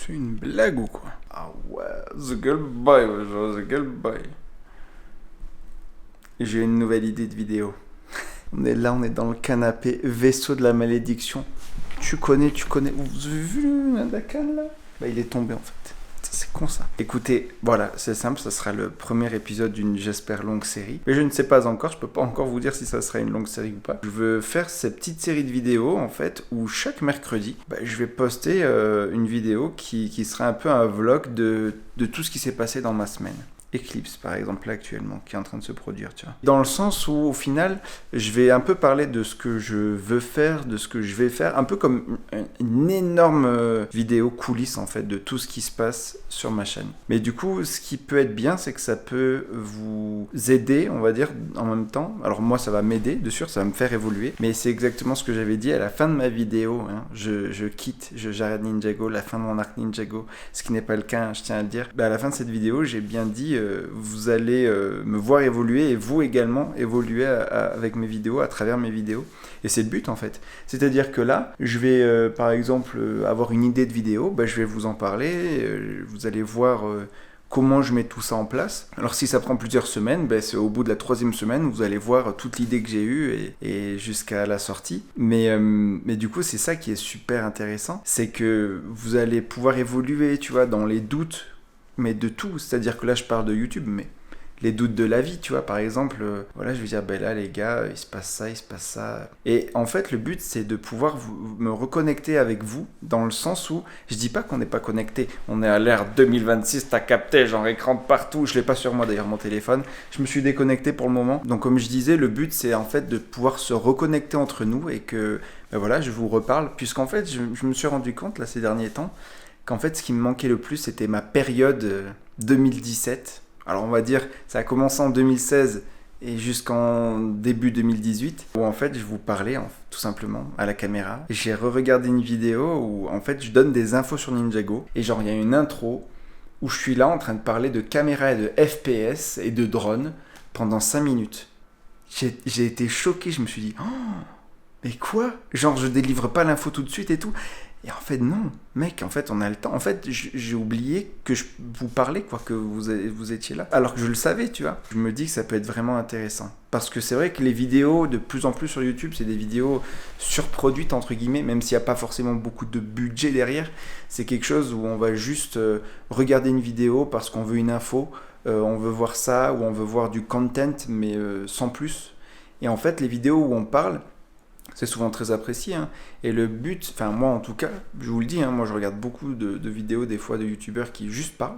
C'est une blague ou quoi? Ah ouais, The Girl Boy, ouais, genre The Girl Boy. J'ai une nouvelle idée de vidéo. On est là, on est dans le canapé, vaisseau de la malédiction. Tu connais. Vous avez vu le Nadakan là? Bah il est tombé en fait. C'est con ça. Écoutez, voilà, c'est simple, ça sera le premier épisode d'une, j'espère, longue série. Mais je ne sais pas encore, je peux pas encore vous dire si ça sera une longue série ou pas. Je veux faire cette petite série de vidéos, en fait, où chaque mercredi, je vais poster une vidéo qui sera un peu un vlog de tout ce qui s'est passé dans ma semaine. Eclipse par exemple là actuellement qui est en train de se produire, tu vois. Dans le sens où au final je vais un peu parler de ce que je veux faire, de ce que je vais faire, un peu comme une énorme vidéo coulisses en fait de tout ce qui se passe sur ma chaîne. Mais du coup ce qui peut être bien c'est que ça peut vous aider on va dire en même temps. Alors moi ça va m'aider de sûr, ça va me faire évoluer, mais c'est exactement ce que j'avais dit à la fin de ma vidéo, hein. J'arrête Ninjago, la fin de mon arc Ninjago, ce qui n'est pas le cas, hein, je tiens à le dire. À la fin de cette vidéo j'ai bien dit vous allez me voir évoluer et vous également évoluer avec mes vidéos, à travers mes vidéos. Et c'est le but en fait. C'est-à-dire que là, je vais par exemple avoir une idée de vidéo, je vais vous en parler, vous allez voir comment je mets tout ça en place. Alors si ça prend plusieurs semaines, c'est au bout de la 3e semaine, vous allez voir toute l'idée que j'ai eue et jusqu'à la sortie. Mais du coup, c'est ça qui est super intéressant, c'est que vous allez pouvoir évoluer, tu vois, dans les doutes, mais de tout, c'est-à-dire que là je parle de YouTube, mais les doutes de la vie, tu vois, par exemple, voilà, je vais dire, là les gars, il se passe ça, il se passe ça. Et en fait, le but, c'est de pouvoir me reconnecter avec vous, dans le sens où, je dis pas qu'on n'est pas connecté, on est à l'ère 2026, t'as capté, genre écran de partout, je l'ai pas sur moi d'ailleurs, mon téléphone, je me suis déconnecté pour le moment. Donc comme je disais, le but, c'est en fait de pouvoir se reconnecter entre nous et que, voilà, je vous reparle, puisqu'en fait, je me suis rendu compte, là, ces derniers temps, qu'en fait, ce qui me manquait le plus, c'était ma période 2017. Alors, on va dire, ça a commencé en 2016 et jusqu'en début 2018, où en fait, je vous parlais tout simplement à la caméra. J'ai re-regardé une vidéo où en fait, je donne des infos sur Ninjago. Et genre, il y a une intro où je suis là en train de parler de caméra et de FPS et de drone pendant 5 minutes. J'ai été choqué, je me suis dit, oh, mais quoi? Genre, je délivre pas l'info tout de suite et tout. Et en fait, non, mec, en fait, on a le temps. En fait, j'ai oublié que je vous parlais, quoi, que vous étiez là. Alors que je le savais, tu vois. Je me dis que ça peut être vraiment intéressant. Parce que c'est vrai que les vidéos, de plus en plus sur YouTube, c'est des vidéos surproduites, entre guillemets, même s'il n'y a pas forcément beaucoup de budget derrière. C'est quelque chose où on va juste regarder une vidéo parce qu'on veut une info, on veut voir ça, ou on veut voir du content, mais sans plus. Et en fait, les vidéos où on parle, c'est souvent très apprécié, hein. Et le but, enfin moi en tout cas, je vous le dis, hein, moi je regarde beaucoup de vidéos des fois de youtubeurs qui juste parlent,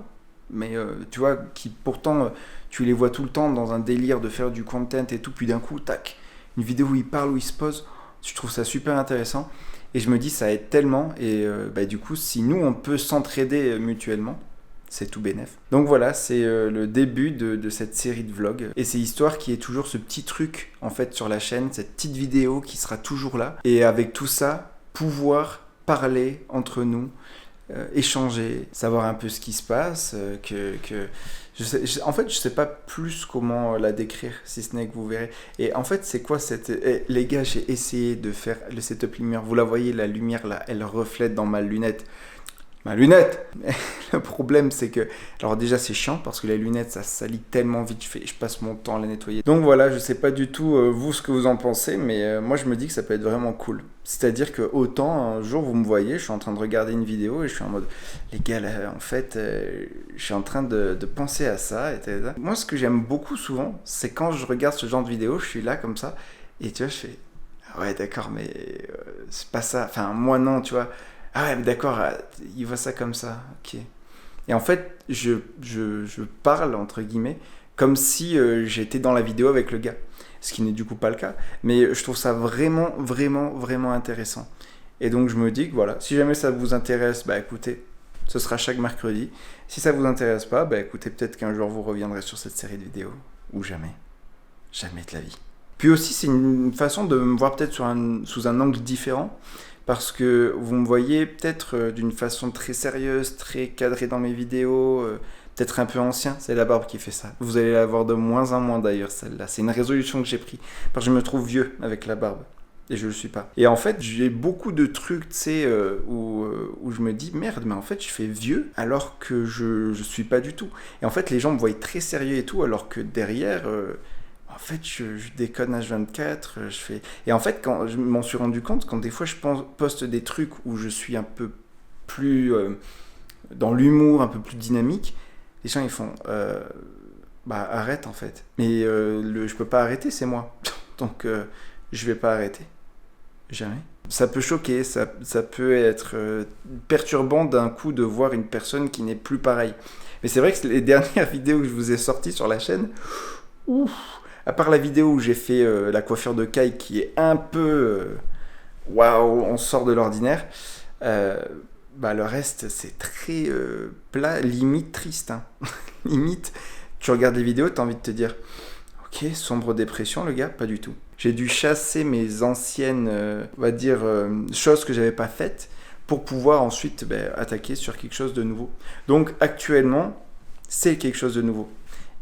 mais tu vois, qui pourtant tu les vois tout le temps dans un délire de faire du content et tout, puis d'un coup, tac, une vidéo où ils parlent, où ils se posent, je trouve ça super intéressant, et je me dis ça aide tellement, et du coup si nous on peut s'entraider mutuellement, c'est tout bénef. Donc voilà, c'est le début de cette série de vlogs. Et c'est histoire qui est toujours ce petit truc, en fait, sur la chaîne, cette petite vidéo qui sera toujours là. Et avec tout ça, pouvoir parler entre nous, échanger, savoir un peu ce qui se passe, en fait, je sais pas plus comment la décrire, si ce n'est que vous verrez. Et en fait, c'est quoi cette... les gars, j'ai essayé de faire le setup lumière. Vous la voyez, la lumière, là, elle reflète dans ma lunette. Ma lunette. Le problème c'est que, alors déjà c'est chiant parce que les lunettes ça salit tellement vite, je passe mon temps à les nettoyer. Donc voilà, je sais pas du tout vous ce que vous en pensez, mais moi je me dis que ça peut être vraiment cool. C'est-à-dire que autant un jour vous me voyez, je suis en train de regarder une vidéo et je suis en mode, les gars là, en fait je suis en train de penser à ça, etc. Moi ce que j'aime beaucoup souvent, c'est quand je regarde ce genre de vidéo, je suis là comme ça et tu vois je fais, ah ouais d'accord mais c'est pas ça, enfin moi non tu vois. Ah ouais, mais d'accord, il voit ça comme ça, ok. Et en fait, je parle, entre guillemets, comme si j'étais dans la vidéo avec le gars. Ce qui n'est du coup pas le cas. Mais je trouve ça vraiment, vraiment, vraiment intéressant. Et donc je me dis que voilà, si jamais ça vous intéresse, écoutez, ce sera chaque mercredi. Si ça vous intéresse pas, écoutez, peut-être qu'un jour vous reviendrez sur cette série de vidéos. Ou jamais. Jamais de la vie. Puis aussi, c'est une façon de me voir peut-être sous un angle différent. Parce que vous me voyez peut-être d'une façon très sérieuse, très cadrée dans mes vidéos, peut-être un peu ancien, c'est la barbe qui fait ça. Vous allez la voir de moins en moins d'ailleurs celle-là, c'est une résolution que j'ai prise, parce que je me trouve vieux avec la barbe. et je le suis pas. Et en fait, j'ai beaucoup de trucs, tu sais, où je me dis, merde, mais en fait, je fais vieux alors que je suis pas du tout. Et en fait, les gens me voient très sérieux et tout, alors que derrière, en fait, je déconne H24, je fais... Et en fait, quand je m'en suis rendu compte, quand des fois je poste des trucs où je suis un peu plus dans l'humour, un peu plus dynamique, les gens, ils font... bah, arrête, en fait. Mais je peux pas arrêter, c'est moi. Donc, je vais pas arrêter. Jamais. Ça peut choquer, ça peut être perturbant d'un coup de voir une personne qui n'est plus pareille. Mais c'est vrai que les dernières vidéos que je vous ai sorties sur la chaîne, ouf, à part la vidéo où j'ai fait la coiffure de Kai qui est un peu waouh, on sort de l'ordinaire, bah le reste c'est très plat, limite triste. Hein. Limite, tu regardes les vidéos, t'as envie de te dire ok, sombre dépression le gars, pas du tout. J'ai dû chasser mes anciennes, on va dire, choses que j'avais pas faites pour pouvoir ensuite attaquer sur quelque chose de nouveau. Donc actuellement, c'est quelque chose de nouveau.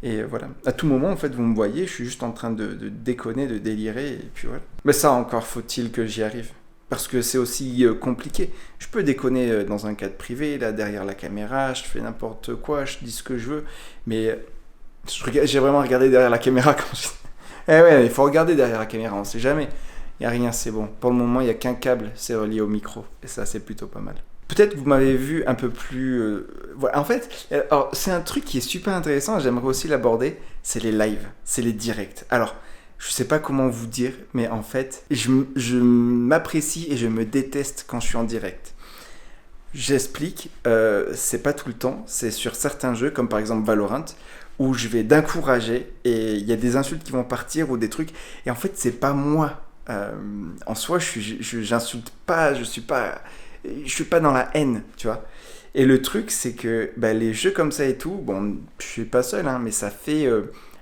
Et voilà, à tout moment en fait vous me voyez, je suis juste en train de déconner, de délirer et puis voilà. Mais ça encore faut-il que j'y arrive. Parce que c'est aussi compliqué. Je peux déconner dans un cadre privé, là derrière la caméra, je fais n'importe quoi, je dis ce que je veux, mais j'ai vraiment regardé derrière la caméra quand je... Eh ouais, il faut regarder derrière la caméra, on sait jamais. Il n'y a rien, c'est bon. Pour le moment, il n'y a qu'un câble, c'est relié au micro. Et ça, c'est plutôt pas mal. Peut-être que vous m'avez vu un peu plus... Voilà. En fait, alors, c'est un truc qui est super intéressant, j'aimerais aussi l'aborder, c'est les lives, c'est les directs. Alors, je sais pas comment vous dire, mais en fait, je m'apprécie et je me déteste quand je suis en direct. J'explique, c'est pas tout le temps, c'est sur certains jeux, comme par exemple Valorant, où je vais d'un coup rager et il y a des insultes qui vont partir ou des trucs, et en fait, c'est pas moi. En soi, j'insulte pas, je suis pas dans la haine, tu vois. Et le truc, c'est que les jeux comme ça et tout, bon, je suis pas seul, hein, mais ça fait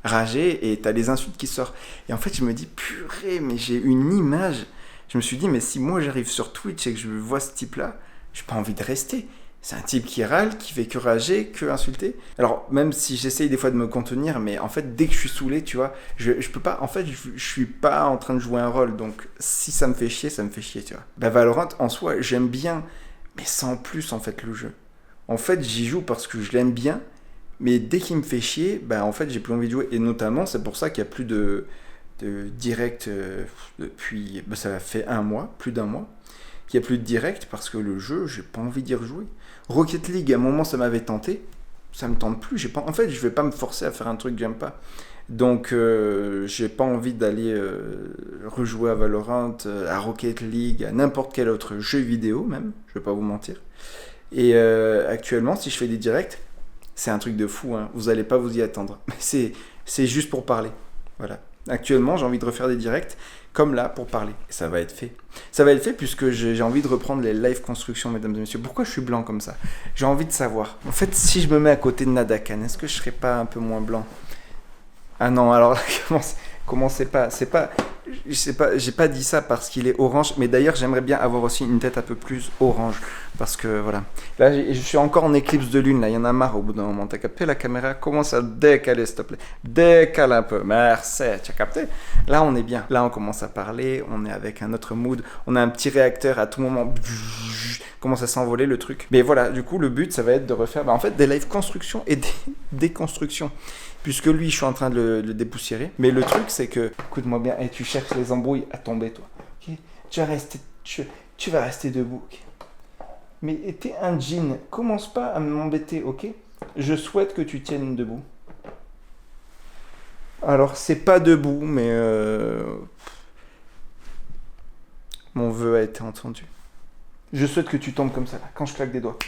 rager et t'as les insultes qui sortent. Et en fait, je me dis, purée, mais j'ai une image. Je me suis dit, mais si moi j'arrive sur Twitch et que je vois ce type-là, j'ai pas envie de rester. C'est un type qui râle, qui fait que rager, que insulter. Alors, même si j'essaye des fois de me contenir, mais en fait, dès que je suis saoulé, tu vois, je peux pas, en fait, je suis pas en train de jouer un rôle. Donc, si ça me fait chier, tu vois. Valorant, en soi, j'aime bien, mais sans plus, en fait, le jeu. En fait, j'y joue parce que je l'aime bien, mais dès qu'il me fait chier, en fait, j'ai plus envie de jouer. Et notamment, c'est pour ça qu'il y a plus de direct depuis, ça fait plus d'un mois, qu'il n'y a plus de direct parce que le jeu, j'ai pas envie d'y rejouer. Rocket League, à un moment, ça m'avait tenté. Ça me tente plus. En fait, je vais pas me forcer à faire un truc que j'aime pas. Donc, j'ai pas envie d'aller rejouer à Valorant, à Rocket League, à n'importe quel autre jeu vidéo même. Je vais pas vous mentir. Et actuellement, si je fais des directs, c'est un truc de fou. Hein. Vous allez pas vous y attendre. Mais c'est juste pour parler. Voilà. Actuellement, j'ai envie de refaire des directs comme là pour parler. Et ça va être fait. Ça va être fait puisque j'ai envie de reprendre les live constructions, mesdames et messieurs. Pourquoi je suis blanc comme ça? J'ai envie de savoir. En fait, si je me mets à côté de Nadakan, est-ce que je serais pas un peu moins blanc? Ah non, alors là, commencez pas. Je sais pas, j'ai pas dit ça parce qu'il est orange, mais d'ailleurs j'aimerais bien avoir aussi une tête un peu plus orange, parce que voilà. Là je suis encore en éclipse de lune, là il y en a marre au bout d'un moment, t'as capté? La caméra commence à décaler s'il te plaît, décale un peu, merci, tu as capté? Là on est bien, là on commence à parler, on est avec un autre mood, on a un petit réacteur à tout moment, commence à s'envoler le truc. Mais voilà, du coup le but ça va être de refaire en fait des live construction et des déconstructions. Puisque lui, je suis en train de le dépoussiérer. Mais le truc, c'est que, écoute-moi bien, tu cherches les embrouilles à tomber, toi. Okay, tu vas rester debout. Okay. Mais t'es un djinn. Commence pas à m'embêter, ok? Je souhaite que tu tiennes debout. Alors, c'est pas debout, mais mon vœu a été entendu. Je souhaite que tu tombes comme ça, là, quand je claque des doigts.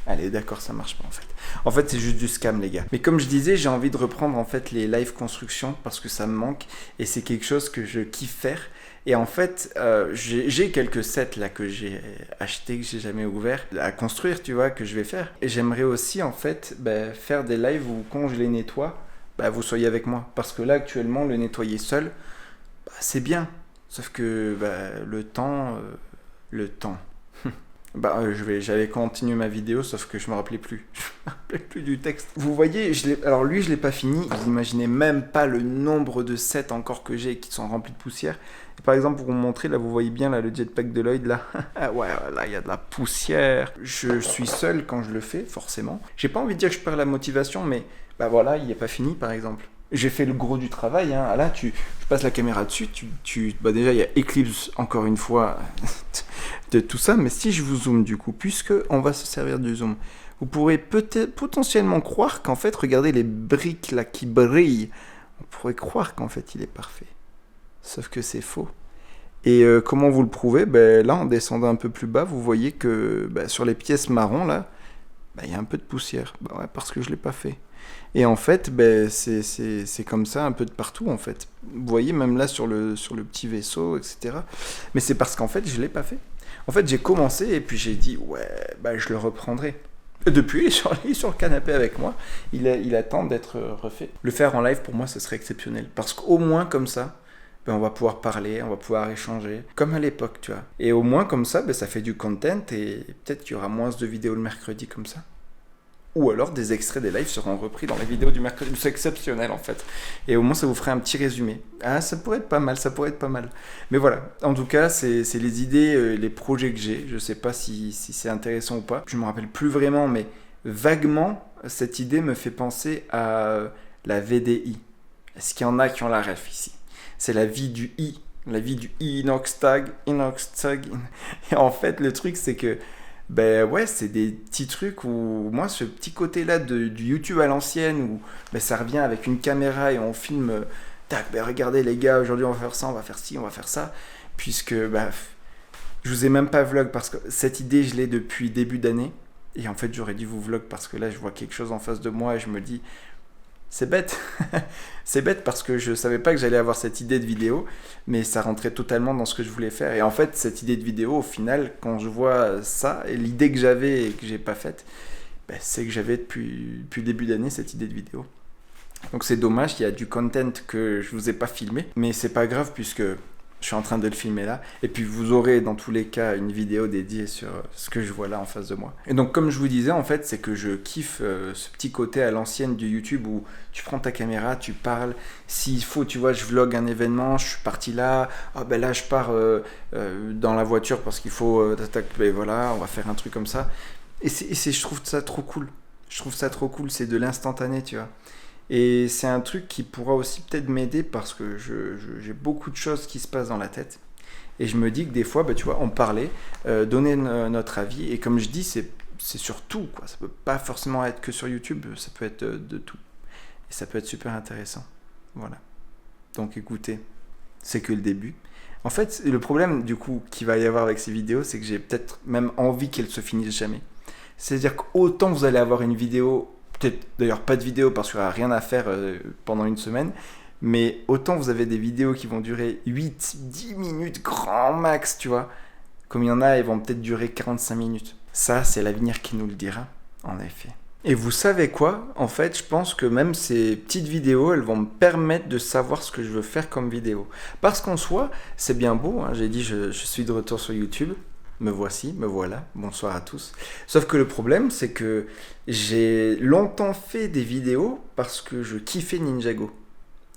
Allez, d'accord, ça marche pas en fait. En fait, c'est juste du scam, les gars. Mais comme je disais, j'ai envie de reprendre en fait les live constructions parce que ça me manque et c'est quelque chose que je kiffe faire. Et en fait, j'ai quelques sets là que j'ai achetés, que j'ai jamais ouvert à construire, tu vois, que je vais faire. Et j'aimerais aussi en fait faire des lives où quand je les nettoie, vous soyez avec moi. Parce que là, actuellement, le nettoyer seul, c'est bien. Sauf que le temps. J'allais continuer ma vidéo, sauf que je me rappelais plus. plus du texte. Vous voyez, alors lui, je l'ai pas fini. Vous imaginez même pas le nombre de sets encore que j'ai qui sont remplis de poussière. Et par exemple, pour vous montrer, là, vous voyez bien là, le jetpack de Lloyd, là. Ouais, là, il y a de la poussière. Je suis seul quand je le fais, forcément. J'ai pas envie de dire que je perds la motivation, mais bah voilà, il est pas fini, par exemple. J'ai fait le gros du travail. Hein. Là, je passe la caméra dessus. Bah déjà, il y a Eclipse, encore une fois, de tout ça. Mais si je vous zoome, du coup, puisque on va se servir du zoom, vous pourrez peut-être potentiellement croire qu'en fait, regardez les briques là qui brillent. On pourrait croire qu'en fait, il est parfait. Sauf que c'est faux. Et comment vous le prouvez? Là, en descendant un peu plus bas, vous voyez que sur les pièces marron, là, y a un peu de poussière. Ouais, parce que je ne l'ai pas fait. Et en fait, c'est comme ça un peu de partout, en fait. Vous voyez, même là, sur le petit vaisseau, etc. Mais c'est parce qu'en fait, je ne l'ai pas fait. En fait, j'ai commencé et puis j'ai dit, ouais, je le reprendrai. Et depuis, il est sur le canapé avec moi. Il attend d'être refait. Le faire en live, pour moi, ce serait exceptionnel. Parce qu'au moins, comme ça, on va pouvoir parler, on va pouvoir échanger, comme à l'époque, tu vois. Et au moins, comme ça, ça fait du content et peut-être qu'il y aura moins de vidéos le mercredi comme ça. Ou alors des extraits des lives seront repris dans les vidéos du mercredi. C'est exceptionnel en fait. Et au moins ça vous ferait un petit résumé. Ah, ça pourrait être pas mal, ça pourrait être pas mal. Mais voilà, en tout cas, c'est les idées, les projets que j'ai. Je sais pas si c'est intéressant ou pas. Je me rappelle plus vraiment, mais vaguement, cette idée me fait penser à la VDI. Est-ce qu'il y en a qui ont la ref ici? C'est la vie du I. La vie du Inoxtag. Et en fait, le truc, c'est que ouais, c'est des petits trucs où moi, ce petit côté-là du YouTube à l'ancienne, où ça revient avec une caméra et on filme, tac, regardez les gars, aujourd'hui on va faire ça, on va faire ci, on va faire ça, puisque je vous ai même pas vlog parce que cette idée, je l'ai depuis début d'année, et en fait, j'aurais dû vous vlog parce que là, je vois quelque chose en face de moi et je me dis, c'est bête, c'est bête parce que je savais pas que j'allais avoir cette idée de vidéo, mais ça rentrait totalement dans ce que je voulais faire. Et en fait, cette idée de vidéo, au final, quand je vois ça, et l'idée que j'avais et que j'ai pas faite, c'est que j'avais depuis le début d'année cette idée de vidéo. Donc c'est dommage, il y a du content que je vous ai pas filmé, mais c'est pas grave puisque je suis en train de le filmer là. Et puis vous aurez dans tous les cas une vidéo dédiée sur ce que je vois là en face de moi. Et donc comme je vous disais, en fait, c'est que je kiffe ce petit côté à l'ancienne du YouTube où tu prends ta caméra, tu parles. S'il faut, tu vois, je vlog un événement, je suis parti là. Ah là, je pars dans la voiture parce qu'il faut... voilà, on va faire un truc comme ça. Et je trouve ça trop cool. Je trouve ça trop cool, c'est de l'instantané, tu vois. Et c'est un truc qui pourra aussi peut-être m'aider parce que j'ai beaucoup de choses qui se passent dans la tête. Et je me dis que des fois, tu vois, on parlait, donner notre avis. Et comme je dis, c'est sur tout, quoi. Ça peut pas forcément être que sur YouTube, ça peut être de tout. Et ça peut être super intéressant. Voilà. Donc écoutez, c'est que le début. En fait, le problème du coup qu'il va y avoir avec ces vidéos, c'est que j'ai peut-être même envie qu'elles se finissent jamais. C'est-à-dire qu'autant vous allez avoir une vidéo... Peut-être d'ailleurs pas de vidéo parce qu'il n'y aura rien à faire pendant une semaine, mais autant vous avez des vidéos qui vont durer 8-10 minutes grand max, tu vois, comme il y en a, elles vont peut-être durer 45 minutes. Ça, c'est l'avenir qui nous le dira, en effet. Et vous savez quoi? En fait, je pense que même ces petites vidéos, elles vont me permettre de savoir ce que je veux faire comme vidéo. Parce qu'en soi, c'est bien beau, hein, j'ai dit je suis de retour sur YouTube. Me voici, me voilà, bonsoir à tous. Sauf que le problème, c'est que j'ai longtemps fait des vidéos parce que je kiffais Ninjago.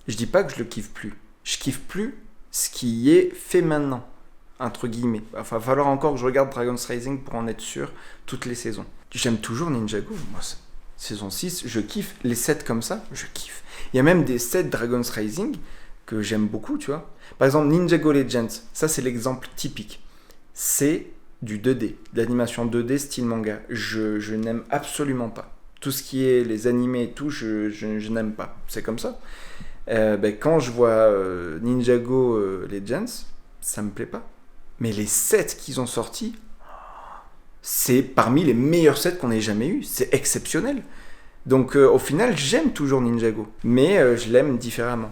Je dis pas que je le kiffe plus. Je kiffe plus ce qui est fait maintenant, entre guillemets. Enfin, il va falloir encore que je regarde Dragon's Rising pour en être sûr toutes les saisons. J'aime toujours Ninjago, moi, saison 6, je kiffe. Les sets comme ça, je kiffe. Il y a même des sets Dragon's Rising que j'aime beaucoup, tu vois. Par exemple, Ninjago Legends, ça c'est l'exemple typique. C'est du 2D, de l'animation 2D style manga. Je n'aime absolument pas. Tout ce qui est les animés et tout, je n'aime pas. C'est comme ça. Quand je vois Ninjago Legends, ça me plaît pas. Mais les sets qu'ils ont sortis, c'est parmi les meilleurs sets qu'on ait jamais eu. C'est exceptionnel. Donc au final, j'aime toujours Ninjago. Mais je l'aime différemment.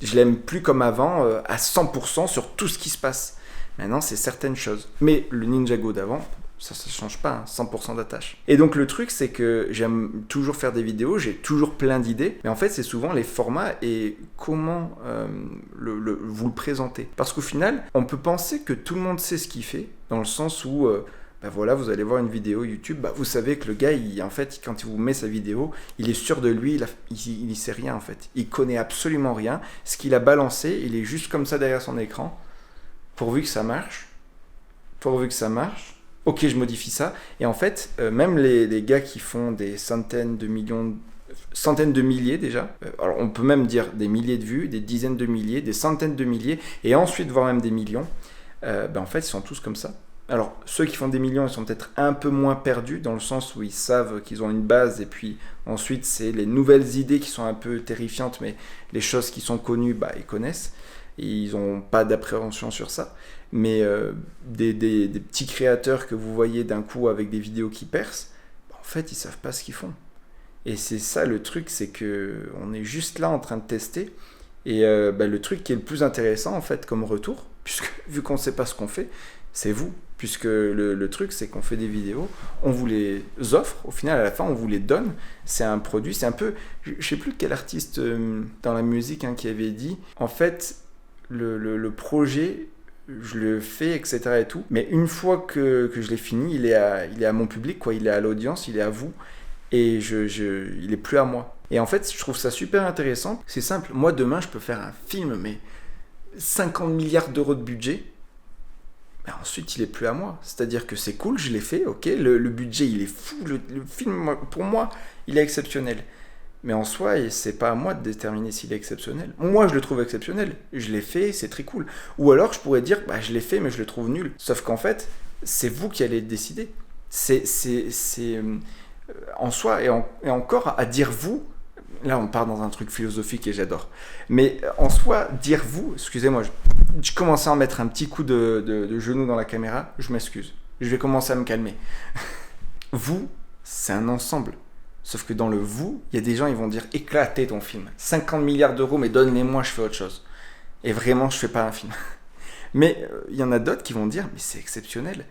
Je l'aime plus comme avant, à 100% sur tout ce qui se passe. Maintenant, c'est certaines choses. Mais le Ninjago d'avant, ça change pas, hein, 100% d'attache. Et donc, le truc, c'est que j'aime toujours faire des vidéos, j'ai toujours plein d'idées. Mais en fait, c'est souvent les formats et comment vous le présentez. Parce qu'au final, on peut penser que tout le monde sait ce qu'il fait, dans le sens où bah voilà, vous allez voir une vidéo YouTube, bah vous savez que le gars, en fait, quand il vous met sa vidéo, il est sûr de lui, il sait rien en fait. Il connaît absolument rien. Ce qu'il a balancé, il est juste comme ça derrière son écran, pourvu que ça marche. Ok, je modifie ça. Et en fait, même les gars qui font des centaines de milliers déjà, alors on peut même dire des milliers de vues, des dizaines de milliers, des centaines de milliers, et ensuite voire même des millions, en fait, ils sont tous comme ça. Alors, ceux qui font des millions, ils sont peut-être un peu moins perdus, dans le sens où ils savent qu'ils ont une base, et puis ensuite, c'est les nouvelles idées qui sont un peu terrifiantes, mais les choses qui sont connues, bah, ils connaissent, et ils n'ont pas d'appréhension sur ça. Mais des petits créateurs que vous voyez d'un coup avec des vidéos qui percent, bah, en fait, ils savent pas ce qu'ils font. Et c'est ça le truc, c'est qu'on est juste là en train de tester, et le truc qui est le plus intéressant, en fait, comme retour, puisque vu qu'on ne sait pas ce qu'on fait, c'est vous. Puisque le truc, c'est qu'on fait des vidéos, on vous les offre, au final, à la fin, on vous les donne. C'est un produit, c'est un peu... Je sais plus quel artiste dans la musique qui avait dit, en fait, le projet, je le fais, etc. et tout, mais une fois que je l'ai fini, il est à mon public, quoi. Il est à l'audience, il est à vous, et il est plus à moi. Et en fait, je trouve ça super intéressant. C'est simple, moi, demain, je peux faire un film, mais 50 milliards d'euros de budget, mais ensuite il est plus à moi. C'est-à-dire que c'est cool, je l'ai fait, ok, le budget il est fou, le film pour moi il est exceptionnel. Mais en soi, c'est pas à moi de déterminer s'il est exceptionnel. Moi je le trouve exceptionnel, je l'ai fait, c'est très cool. Ou alors je pourrais dire, je l'ai fait mais je le trouve nul. Sauf qu'en fait, c'est vous qui allez décider. C'est en soi, et encore à dire vous, là on part dans un truc philosophique et j'adore. Mais en soi, dire vous, excusez-moi, je commençais à en mettre un petit coup de genou dans la caméra, je m'excuse. Je vais commencer à me calmer. Vous, c'est un ensemble. Sauf que dans le vous, il y a des gens, ils vont dire éclatez ton film. 50 milliards d'euros, mais donne-les-moi, je fais autre chose. Et vraiment, je fais pas un film. Mais il y en a d'autres qui vont dire mais c'est exceptionnel.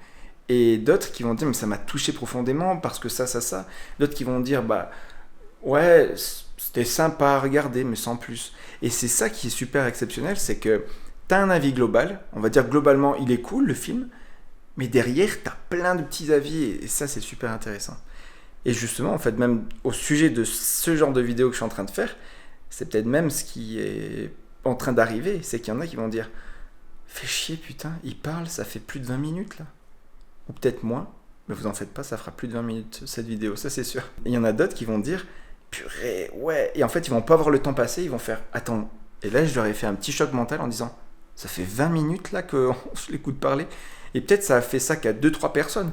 Et d'autres qui vont dire mais ça m'a touché profondément parce que ça. D'autres qui vont dire ouais, c'était sympa à regarder, mais sans plus. Et c'est ça qui est super exceptionnel, c'est que t'as un avis global, on va dire globalement, il est cool le film, mais derrière, t'as plein de petits avis, et ça, c'est super intéressant. Et justement, en fait, même au sujet de ce genre de vidéo que je suis en train de faire, c'est peut-être même ce qui est en train d'arriver, c'est qu'il y en a qui vont dire « Fais chier, putain, il parle, ça fait plus de 20 minutes, là. » Ou peut-être moins, mais vous en faites pas, ça fera plus de 20 minutes, cette vidéo, ça c'est sûr. Et il y en a d'autres qui vont dire « Purée, ouais !» Et en fait, ils vont pas voir le temps passer, ils vont faire « Attends !» Et là, je leur ai fait un petit choc mental en disant « Ça fait 20 minutes, là, qu'on se l'écoute parler. » Et peut-être ça a fait ça qu'à 2-3 personnes.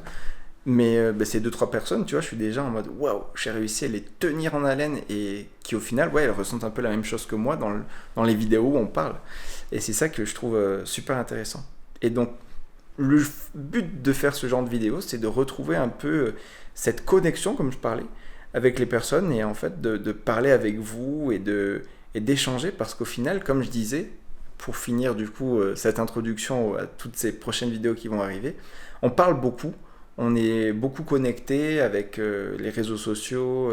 Mais ces 2-3 personnes, tu vois, je suis déjà en mode waouh, j'ai réussi à les tenir en haleine et qui au final, ouais, elles ressentent un peu la même chose que moi dans les vidéos où on parle. Et c'est ça que je trouve super intéressant. Et donc, le but de faire ce genre de vidéo, c'est de retrouver un peu cette connexion, comme je parlais, avec les personnes et en fait de parler avec vous et d'échanger parce qu'au final, comme je disais, pour finir du coup cette introduction à toutes ces prochaines vidéos qui vont arriver, on parle beaucoup. On est beaucoup connecté avec les réseaux sociaux,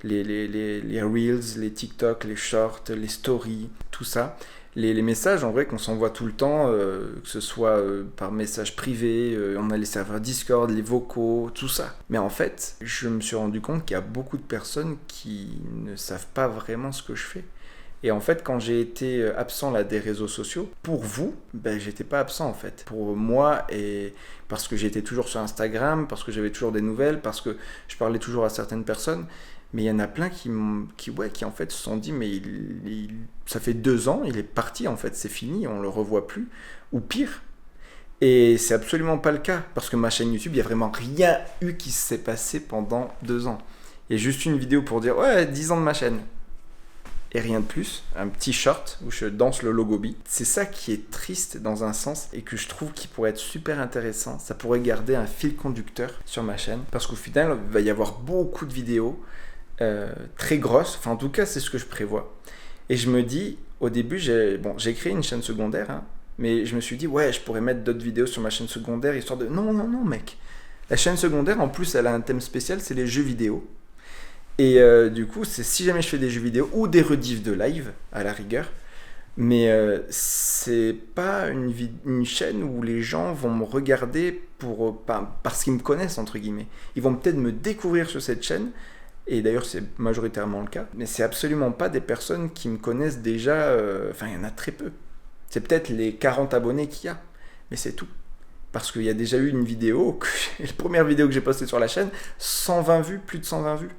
les Reels, les TikTok, les Shorts, les Stories, tout ça. Les messages, en vrai, qu'on s'envoie tout le temps, que ce soit par message privé, on a les serveurs Discord, les vocaux, tout ça. Mais en fait, je me suis rendu compte qu'il y a beaucoup de personnes qui ne savent pas vraiment ce que je fais. Et en fait, quand j'ai été absent là, des réseaux sociaux, pour vous, j'étais pas absent en fait. Pour moi, et parce que j'étais toujours sur Instagram, parce que j'avais toujours des nouvelles, parce que je parlais toujours à certaines personnes. Mais il y en a plein qui en fait se sont dit, mais ça fait 2 ans, il est parti en fait, c'est fini, on le revoit plus, ou pire. Et c'est absolument pas le cas, parce que ma chaîne YouTube, il y a vraiment rien eu qui s'est passé pendant 2 ans. Il y a juste une vidéo pour dire, ouais, 10 ans de ma chaîne. Et rien de plus, un petit short où je danse le logo B. C'est ça qui est triste dans un sens et que je trouve qui pourrait être super intéressant. Ça pourrait garder un fil conducteur sur ma chaîne parce qu'au final, il va y avoir beaucoup de vidéos très grosses. Enfin, en tout cas, c'est ce que je prévois. Et je me dis, au début, j'ai créé une chaîne secondaire, mais je me suis dit, ouais, je pourrais mettre d'autres vidéos sur ma chaîne secondaire histoire de... Non, mec. La chaîne secondaire, en plus, elle a un thème spécial, c'est les jeux vidéo. Et du coup, c'est si jamais je fais des jeux vidéo ou des rediffs de live, à la rigueur, Mais c'est pas une chaîne où les gens vont me regarder parce qu'ils me connaissent, entre guillemets. Ils vont peut-être me découvrir sur cette chaîne, et d'ailleurs c'est majoritairement le cas, mais c'est absolument pas des personnes qui me connaissent déjà, enfin il y en a très peu. C'est peut-être les 40 abonnés qu'il y a, mais c'est tout. Parce qu'il y a déjà eu une vidéo, la première vidéo que j'ai postée sur la chaîne, 120 vues, plus de 120 vues.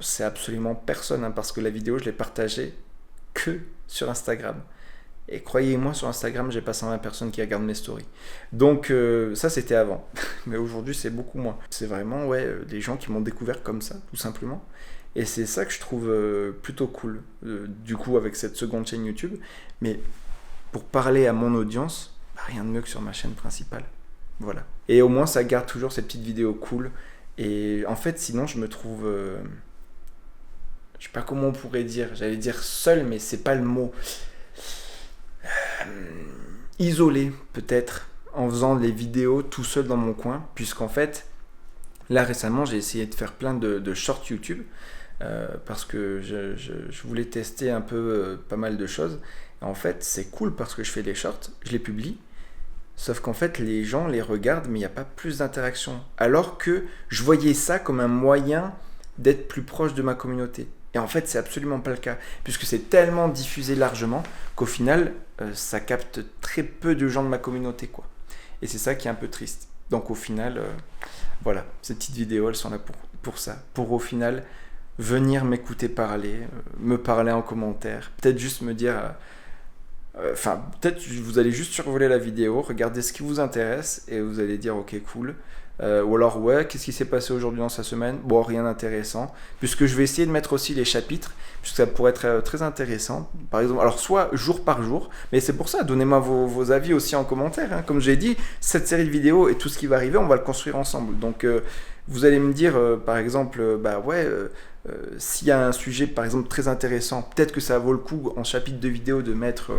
C'est absolument personne, hein, parce que la vidéo je l'ai partagée que sur Instagram. Et croyez-moi, sur Instagram, j'ai pas 120 personnes qui regardent mes stories. Donc ça, c'était avant. Mais aujourd'hui, c'est beaucoup moins. C'est vraiment, ouais, des gens qui m'ont découvert comme ça, tout simplement. Et c'est ça que je trouve plutôt cool, du coup, avec cette seconde chaîne YouTube. Mais pour parler à mon audience, bah, rien de mieux que sur ma chaîne principale. Voilà. Et au moins, ça garde toujours ces petites vidéos cool. Et en fait, sinon, je me trouve... je sais pas comment on pourrait dire. J'allais dire seul, mais c'est pas le mot. Isolé, peut-être, en faisant des vidéos tout seul dans mon coin. Puisqu'en fait, là, récemment, j'ai essayé de faire plein de shorts YouTube. Parce que je voulais tester un peu pas mal de choses. Et en fait, c'est cool parce que je fais des shorts, je les publie. Sauf qu'en fait, les gens les regardent, mais il n'y a pas plus d'interaction. Alors que je voyais ça comme un moyen d'être plus proche de ma communauté. Et en fait, c'est absolument pas le cas, puisque c'est tellement diffusé largement qu'au final, ça capte très peu de gens de ma communauté, quoi. Et c'est ça qui est un peu triste. Donc au final, voilà, ces petites vidéos, elles sont là pour ça. Pour au final, venir m'écouter parler, me parler en commentaire, peut-être juste me dire... Enfin, peut-être vous allez juste survoler la vidéo, regarder ce qui vous intéresse et vous allez dire ok cool. Ou alors ouais, qu'est-ce qui s'est passé aujourd'hui dans sa semaine? Bon, rien d'intéressant. Puisque je vais essayer de mettre aussi les chapitres, puisque ça pourrait être très intéressant. Par exemple, alors soit jour par jour, mais c'est pour ça, donnez-moi vos avis aussi en commentaire. Hein. Comme j'ai dit, cette série de vidéos et tout ce qui va arriver, on va le construire ensemble. Donc vous allez me dire par exemple, bah ouais, s'il y a un sujet par exemple très intéressant, peut-être que ça vaut le coup en chapitre de vidéo de mettre...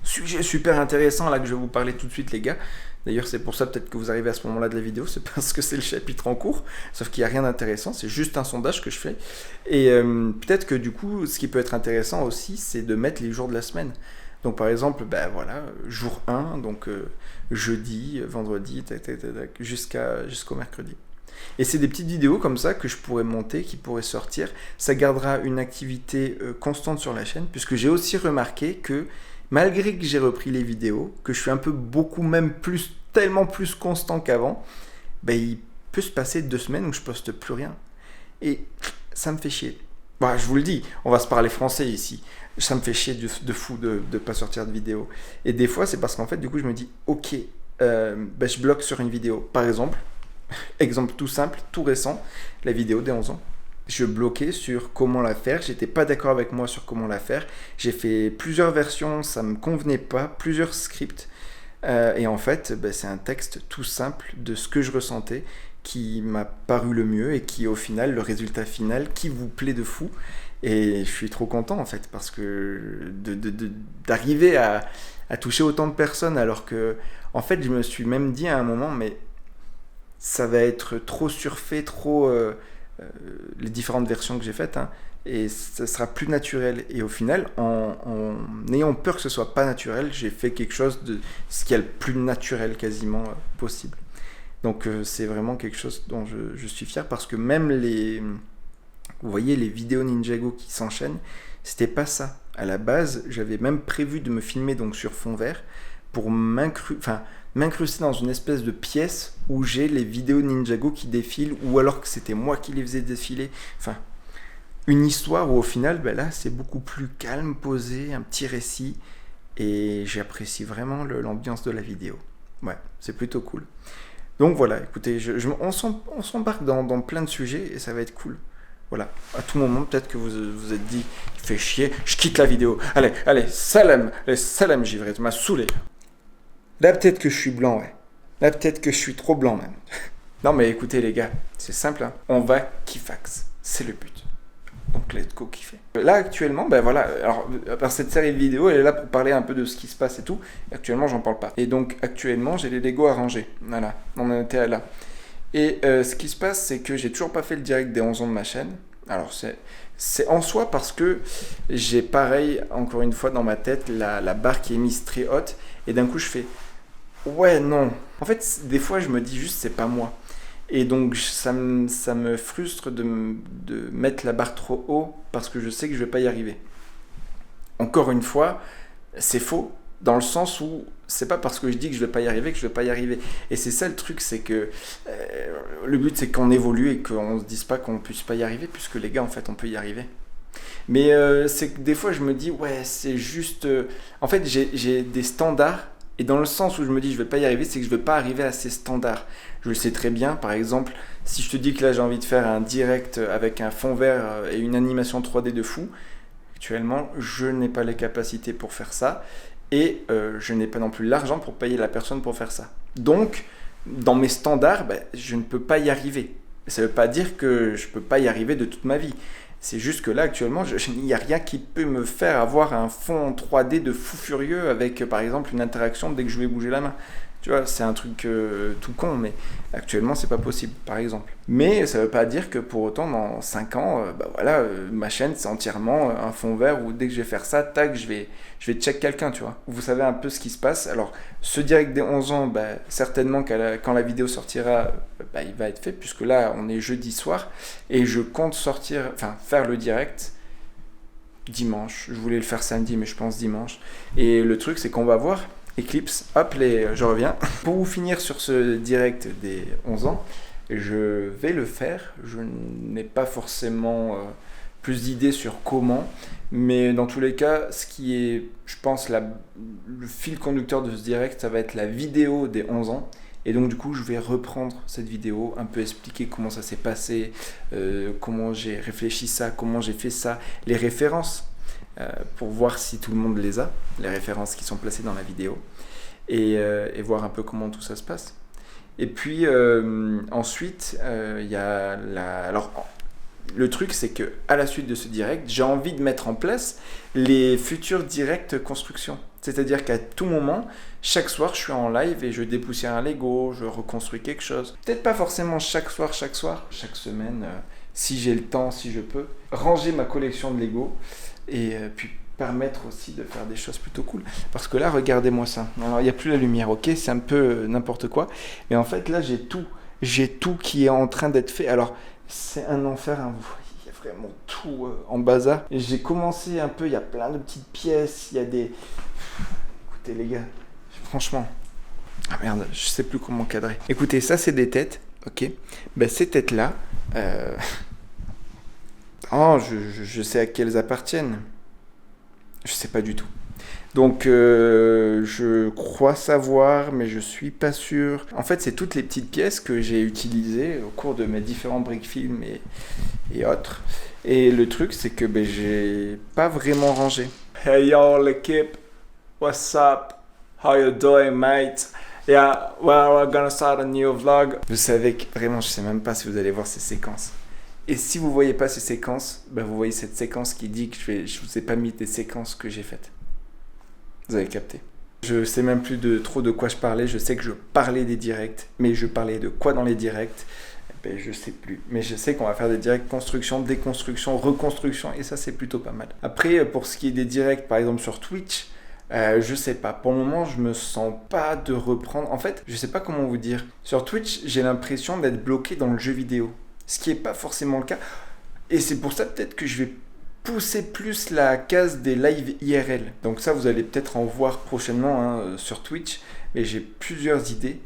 sujet super intéressant là que je vais vous parler tout de suite les gars. D'ailleurs c'est pour ça peut-être que vous arrivez à ce moment-là de la vidéo, c'est parce que c'est le chapitre en cours, sauf qu'il n'y a rien d'intéressant, c'est juste un sondage que je fais. Et peut-être que du coup ce qui peut être intéressant aussi c'est de mettre les jours de la semaine. Donc par exemple, ben voilà, jour 1, donc jeudi, vendredi, jusqu'au mercredi. Et c'est des petites vidéos comme ça que je pourrais monter, qui pourraient sortir. Ça gardera une activité constante sur la chaîne, puisque j'ai aussi remarqué que malgré que j'ai repris les vidéos, que je suis un peu beaucoup même plus, tellement plus constant qu'avant, ben il peut se passer 2 semaines où je poste plus rien. Et ça me fait chier. Bah, je vous le dis, on va se parler français ici. Ça me fait chier de fou de ne pas sortir de vidéo. Et des fois, c'est parce qu'en fait, du coup, je me dis, ok, ben je bloque sur une vidéo. Par exemple, exemple tout simple, tout récent, la vidéo des 11 ans. Je bloquais sur comment la faire, j'étais pas d'accord avec moi sur comment la faire, j'ai fait plusieurs versions, ça me convenait pas, plusieurs scripts, et en fait c'est un texte tout simple de ce que je ressentais qui m'a paru le mieux et qui au final, le résultat final, qui vous plaît de fou. Et je suis trop content en fait parce que d'arriver à toucher autant de personnes alors que en fait je me suis même dit à un moment mais ça va être trop surfait, trop... les différentes versions que j'ai faites, hein, et ça sera plus naturel. Et au final, en ayant peur que ce soit pas naturel, j'ai fait quelque chose de ce qui est le plus naturel quasiment possible. Donc c'est vraiment quelque chose dont je suis fier parce que même vous voyez les vidéos Ninjago qui s'enchaînent, c'était pas ça. À la base, j'avais même prévu de me filmer donc sur fond vert pour m'incruster dans une espèce de pièce où j'ai les vidéos Ninjago qui défilent, ou alors que c'était moi qui les faisais défiler. Enfin, une histoire où au final, ben là, c'est beaucoup plus calme, posé, un petit récit, et j'apprécie vraiment l'ambiance de la vidéo. Ouais, c'est plutôt cool. Donc voilà, écoutez, on s'embarque dans plein de sujets, et ça va être cool. Voilà, à tout moment, peut-être que vous vous êtes dit, il fait chier, je quitte la vidéo. Allez, salam, givré, tu m'as saoulé. Là, peut-être que je suis blanc, ouais. Là, peut-être que je suis trop blanc, même. Non, mais écoutez, les gars, c'est simple, hein. On va kiffax. C'est le but. Donc, let's go kiffer. Là, actuellement, ben voilà. Alors, cette série de vidéos, elle est là pour parler un peu de ce qui se passe et tout. Actuellement, j'en parle pas. Et donc, actuellement, j'ai les Lego à ranger. Voilà. On en était là. Et ce qui se passe, c'est que j'ai toujours pas fait le direct des 11 ans de ma chaîne. Alors c'est en soi parce que j'ai pareil, encore une fois dans ma tête, la barre qui est mise très haute et d'un coup je fais ouais non. En fait des fois je me dis juste c'est pas moi. Et donc ça me frustre de mettre la barre trop haut parce que je sais que je vais pas y arriver. Encore une fois, c'est faux dans le sens où c'est pas parce que je dis que je vais pas y arriver que je vais pas y arriver. Et c'est ça le truc, c'est que le but c'est qu'on évolue et qu'on se dise pas qu'on puisse pas y arriver, puisque les gars en fait on peut y arriver. Mais c'est que des fois je me dis ouais c'est juste... en fait j'ai des standards et dans le sens où je me dis je vais pas y arriver, c'est que je vais pas arriver à ces standards. Je le sais très bien, par exemple, si je te dis que là j'ai envie de faire un direct avec un fond vert et une animation 3D de fou, actuellement je n'ai pas les capacités pour faire ça et je n'ai pas non plus l'argent pour payer la personne pour faire ça. Donc dans mes standards, je ne peux pas y arriver. Ça ne veut pas dire que je ne peux pas y arriver de toute ma vie. C'est juste que là, actuellement, il n'y a rien qui peut me faire avoir un fond 3D de fou furieux avec, par exemple, une interaction dès que je vais bouger la main. Tu vois, c'est un truc tout con, mais actuellement, c'est pas possible, par exemple. Mais ça veut pas dire que pour autant, dans 5 ans, ma chaîne, c'est entièrement un fond vert où dès que je vais faire ça, tac, je vais check quelqu'un, tu vois. Vous savez un peu ce qui se passe. Alors, ce direct des 11 ans, certainement, quand la vidéo sortira, il va être fait, puisque là, on est jeudi soir, et je compte faire le direct dimanche. Je voulais le faire samedi, mais je pense dimanche. Et le truc, c'est qu'on va voir Eclipse, hop, je reviens. Pour vous finir sur ce direct des 11 ans, je vais le faire. Je n'ai pas forcément plus d'idées sur comment, mais dans tous les cas, ce qui est, je pense, le fil conducteur de ce direct, ça va être la vidéo des 11 ans. Et donc du coup, je vais reprendre cette vidéo, un peu expliquer comment ça s'est passé, comment j'ai réfléchi ça, comment j'ai fait ça, les références. Pour voir si tout le monde les a, les références qui sont placées dans la vidéo, et voir un peu comment tout ça se passe. Et puis ensuite, il y a Alors, le truc, c'est que à la suite de ce direct, j'ai envie de mettre en place les futurs directs construction. C'est-à-dire qu'à tout moment, chaque soir, je suis en live et je dépoussière un Lego, je reconstruis quelque chose. Peut-être pas forcément chaque soir, chaque semaine, si j'ai le temps, si je peux, ranger ma collection de Lego. Et puis permettre aussi de faire des choses plutôt cool. Parce que là, regardez-moi ça. Alors, il n'y a plus la lumière, ok? C'est un peu n'importe quoi. Mais en fait, là, j'ai tout qui est en train d'être fait. Alors, c'est un enfer, hein. Vous voyez, il y a vraiment tout en bazar. Et j'ai commencé un peu, il y a plein de petites pièces, il y a des... Écoutez, les gars, franchement... Ah merde, je sais plus comment cadrer. Écoutez, ça, c'est des têtes, ok? Ces têtes-là... Oh, je sais à qui elles appartiennent. Je sais pas du tout. Donc, je crois savoir, mais je suis pas sûr. En fait, c'est toutes les petites pièces que j'ai utilisées au cours de mes différents brick-films et autres. Et le truc, c'est que j'ai pas vraiment rangé. Hey yo, l'équipe. What's up? How you doing, mate? Yeah, well, we're gonna start a new vlog. Vous savez que vraiment, je sais même pas si vous allez voir ces séquences. Et si vous ne voyez pas ces séquences, vous voyez cette séquence qui dit que je ne vous ai pas mis des séquences que j'ai faites. Vous avez capté. Je ne sais même plus trop de quoi je parlais. Je sais que je parlais des directs, mais je parlais de quoi dans les directs? Je ne sais plus. Mais je sais qu'on va faire des directs construction, déconstruction, reconstruction, et ça c'est plutôt pas mal. Après, pour ce qui est des directs, par exemple sur Twitch, je sais pas. Pour le moment, je me sens pas de reprendre. En fait, je sais pas comment vous dire. Sur Twitch, j'ai l'impression d'être bloqué dans le jeu vidéo. Ce qui n'est pas forcément le cas. Et c'est pour ça peut-être que je vais pousser plus la case des lives IRL. Donc ça, vous allez peut-être en voir prochainement sur Twitch. Mais j'ai plusieurs idées.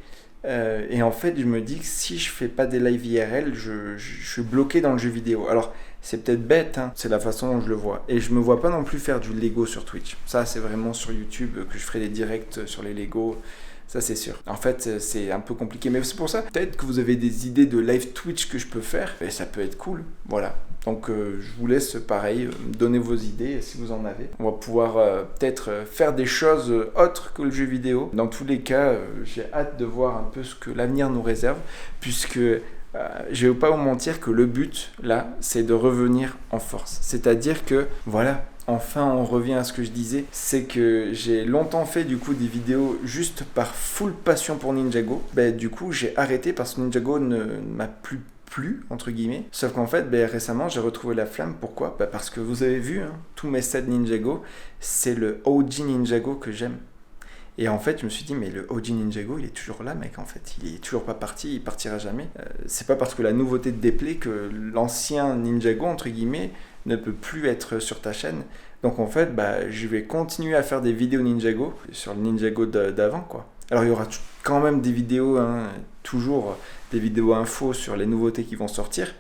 Et en fait, je me dis que si je fais pas des lives IRL, je suis bloqué dans le jeu vidéo. Alors, c'est peut-être bête, hein, c'est la façon dont je le vois. Et je me vois pas non plus faire du Lego sur Twitch. Ça, c'est vraiment sur YouTube que je ferai des directs sur les Lego. Ça, c'est sûr. En fait, c'est un peu compliqué. Mais c'est pour ça, peut-être que vous avez des idées de live Twitch que je peux faire. Et ça peut être cool. Voilà. Donc, je vous laisse, pareil, donner vos idées si vous en avez. On va pouvoir peut-être faire des choses autres que le jeu vidéo. Dans tous les cas, j'ai hâte de voir un peu ce que l'avenir nous réserve. Puisque je ne vais pas vous mentir que le but, là, c'est de revenir en force. C'est-à-dire que, voilà... Enfin, on revient à ce que je disais, c'est que j'ai longtemps fait du coup des vidéos juste par full passion pour Ninjago. Du coup, j'ai arrêté parce que Ninjago ne m'a plus plus, entre guillemets. Sauf qu'en fait, ben, récemment, j'ai retrouvé la flamme. Pourquoi? Ben, parce que vous avez vu, hein, tous mes sets Ninjago, c'est le OG Ninjago que j'aime. Et en fait, je me suis dit, mais le OG Ninjago, il est toujours là, mec, en fait. Il est toujours pas parti, il partira jamais. C'est pas parce que la nouveauté te déplaît que l'ancien Ninjago, entre guillemets, ne peut plus être sur ta chaîne. Donc en fait, bah, je vais continuer à faire des vidéos Ninjago sur le Ninjago d'avant, quoi. Alors il y aura quand même des vidéos, hein, toujours des vidéos infos sur les nouveautés qui vont sortir,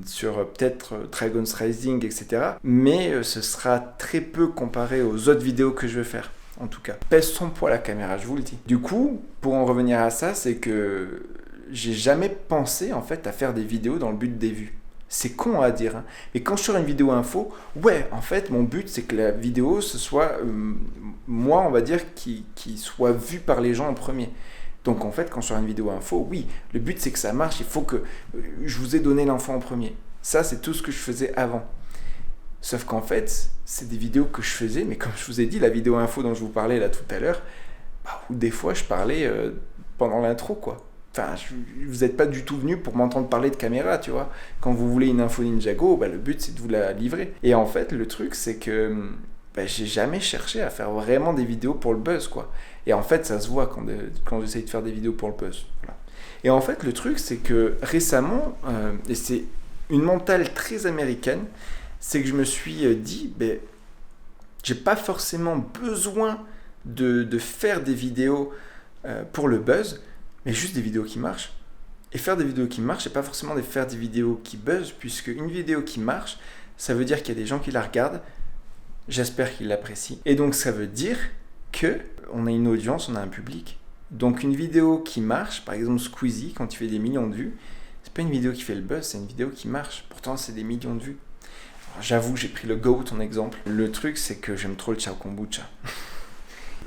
sur peut-être Dragon's Rising, etc. Mais ce sera très peu comparé aux autres vidéos que je vais faire. En tout cas, pèse son poids la caméra, je vous le dis. Du coup, pour en revenir à ça, c'est que j'ai jamais pensé en fait à faire des vidéos dans le but des vues. C'est con à dire, hein. Mais quand je sors une vidéo info, ouais, en fait, mon but c'est que la vidéo, ce soit moi, on va dire, qui soit vue par les gens en premier. Donc en fait, quand je sors une vidéo info, oui, le but c'est que ça marche, il faut que je vous ai donné l'info en premier. Ça, c'est tout ce que je faisais avant. Sauf qu'en fait, c'est des vidéos que je faisais, mais comme je vous ai dit, la vidéo info dont je vous parlais là tout à l'heure, bah, où des fois je parlais pendant l'intro, quoi. Enfin, vous n'êtes pas du tout venu pour m'entendre parler de caméra, tu vois. Quand vous voulez une info Ninjago, bah, le but c'est de vous la livrer. Et en fait, le truc c'est que bah, j'ai jamais cherché à faire vraiment des vidéos pour le buzz, quoi. Et en fait, ça se voit quand j'essaye de faire des vidéos pour le buzz. Voilà. Et en fait, le truc c'est que récemment, et c'est une mentale très américaine, c'est que je me suis dit, ben, j'ai pas forcément besoin de faire des vidéos pour le buzz, mais juste des vidéos qui marchent. Et faire des vidéos qui marchent, c'est pas forcément de faire des vidéos qui buzzent, puisque une vidéo qui marche, ça veut dire qu'il y a des gens qui la regardent, j'espère qu'ils l'apprécient. Et donc ça veut dire que on a une audience, on a un public. Donc une vidéo qui marche, par exemple Squeezie, quand il fait des millions de vues, c'est pas une vidéo qui fait le buzz, c'est une vidéo qui marche. Pourtant, c'est des millions de vues. J'avoue, j'ai pris le GOAT en exemple. Le truc, c'est que j'aime trop le Ciao Kombucha.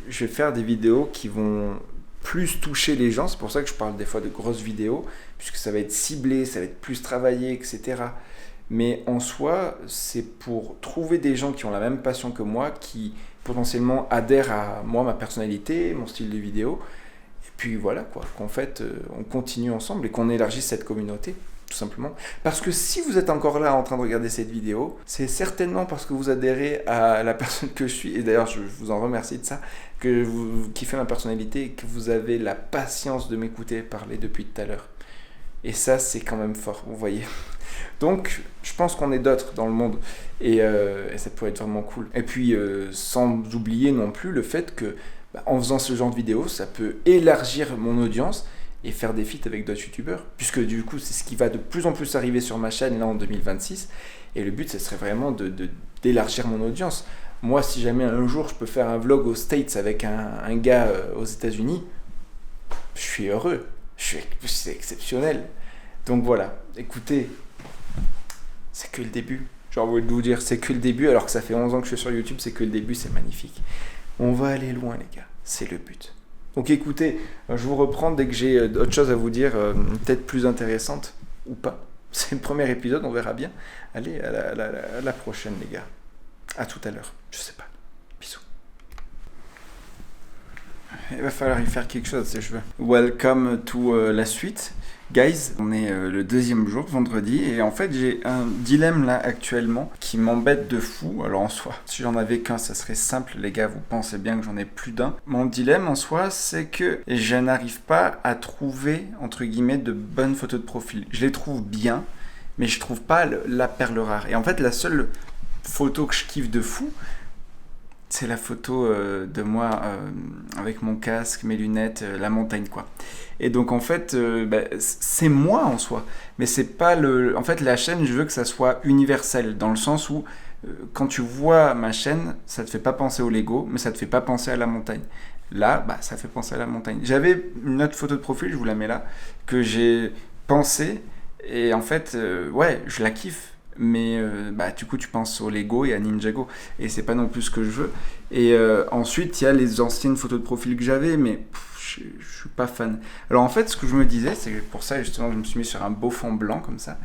Je vais faire des vidéos qui vont plus toucher les gens. C'est pour ça que je parle des fois de grosses vidéos, puisque ça va être ciblé, ça va être plus travaillé, etc. Mais en soi, c'est pour trouver des gens qui ont la même passion que moi, qui potentiellement adhèrent à moi, ma personnalité, mon style de vidéo. Et puis voilà, quoi. Qu'en fait, on continue ensemble et qu'on élargisse cette communauté. Tout simplement. Parce que si vous êtes encore là en train de regarder cette vidéo, c'est certainement parce que vous adhérez à la personne que je suis, et d'ailleurs je vous en remercie de ça, que vous kiffez ma personnalité et que vous avez la patience de m'écouter parler depuis tout à l'heure. Et ça, c'est quand même fort, vous voyez. Donc, je pense qu'on est d'autres dans le monde, et ça pourrait être vraiment cool. Et puis, sans oublier non plus le fait que, en faisant ce genre de vidéo, ça peut élargir mon audience, et faire des feats avec d'autres youtubeurs, puisque du coup c'est ce qui va de plus en plus arriver sur ma chaîne là en 2026, et le but ce serait vraiment d'élargir mon audience. Moi, si jamais un jour je peux faire un vlog aux States avec un gars aux États-Unis, je suis heureux, c'est exceptionnel. Donc voilà, écoutez, c'est que le début, j'ai envie de vous dire, c'est que le début, alors que ça fait 11 ans que je suis sur YouTube, c'est que le début, c'est magnifique. On va aller loin les gars, c'est le but. Donc écoutez, je vous reprends dès que j'ai d'autres choses à vous dire, peut-être plus intéressantes ou pas. C'est le premier épisode, on verra bien. Allez, à la prochaine les gars. À tout à l'heure, je sais pas. Bisous. Il va falloir y faire quelque chose, ces cheveux. Welcome to la suite. Guys, on est le deuxième jour, vendredi, et en fait j'ai un dilemme là actuellement qui m'embête de fou. Alors en soi, si j'en avais qu'un, ça serait simple les gars, vous pensez bien que j'en ai plus d'un. Mon dilemme en soi, c'est que je n'arrive pas à trouver, entre guillemets, de bonnes photos de profil. Je les trouve bien, mais je trouve pas la perle rare. Et en fait, la seule photo que je kiffe de fou, c'est la photo de moi avec mon casque, mes lunettes, la montagne quoi. Et donc en fait, c'est moi en soi, mais c'est pas le. En fait, la chaîne, je veux que ça soit universel, dans le sens où quand tu vois ma chaîne, ça te fait pas penser au Lego, mais ça te fait pas penser à la montagne. Là, ça fait penser à la montagne. J'avais une autre photo de profil, je vous la mets là, que j'ai pensé, et en fait, ouais, je la kiffe. Mais du coup tu penses au Lego et à Ninjago et c'est pas non plus ce que je veux. Et ensuite il y a les anciennes photos de profil que j'avais, mais je suis pas fan. Alors en fait ce que je me disais, c'est pour ça justement je me suis mis sur un beau fond blanc comme ça,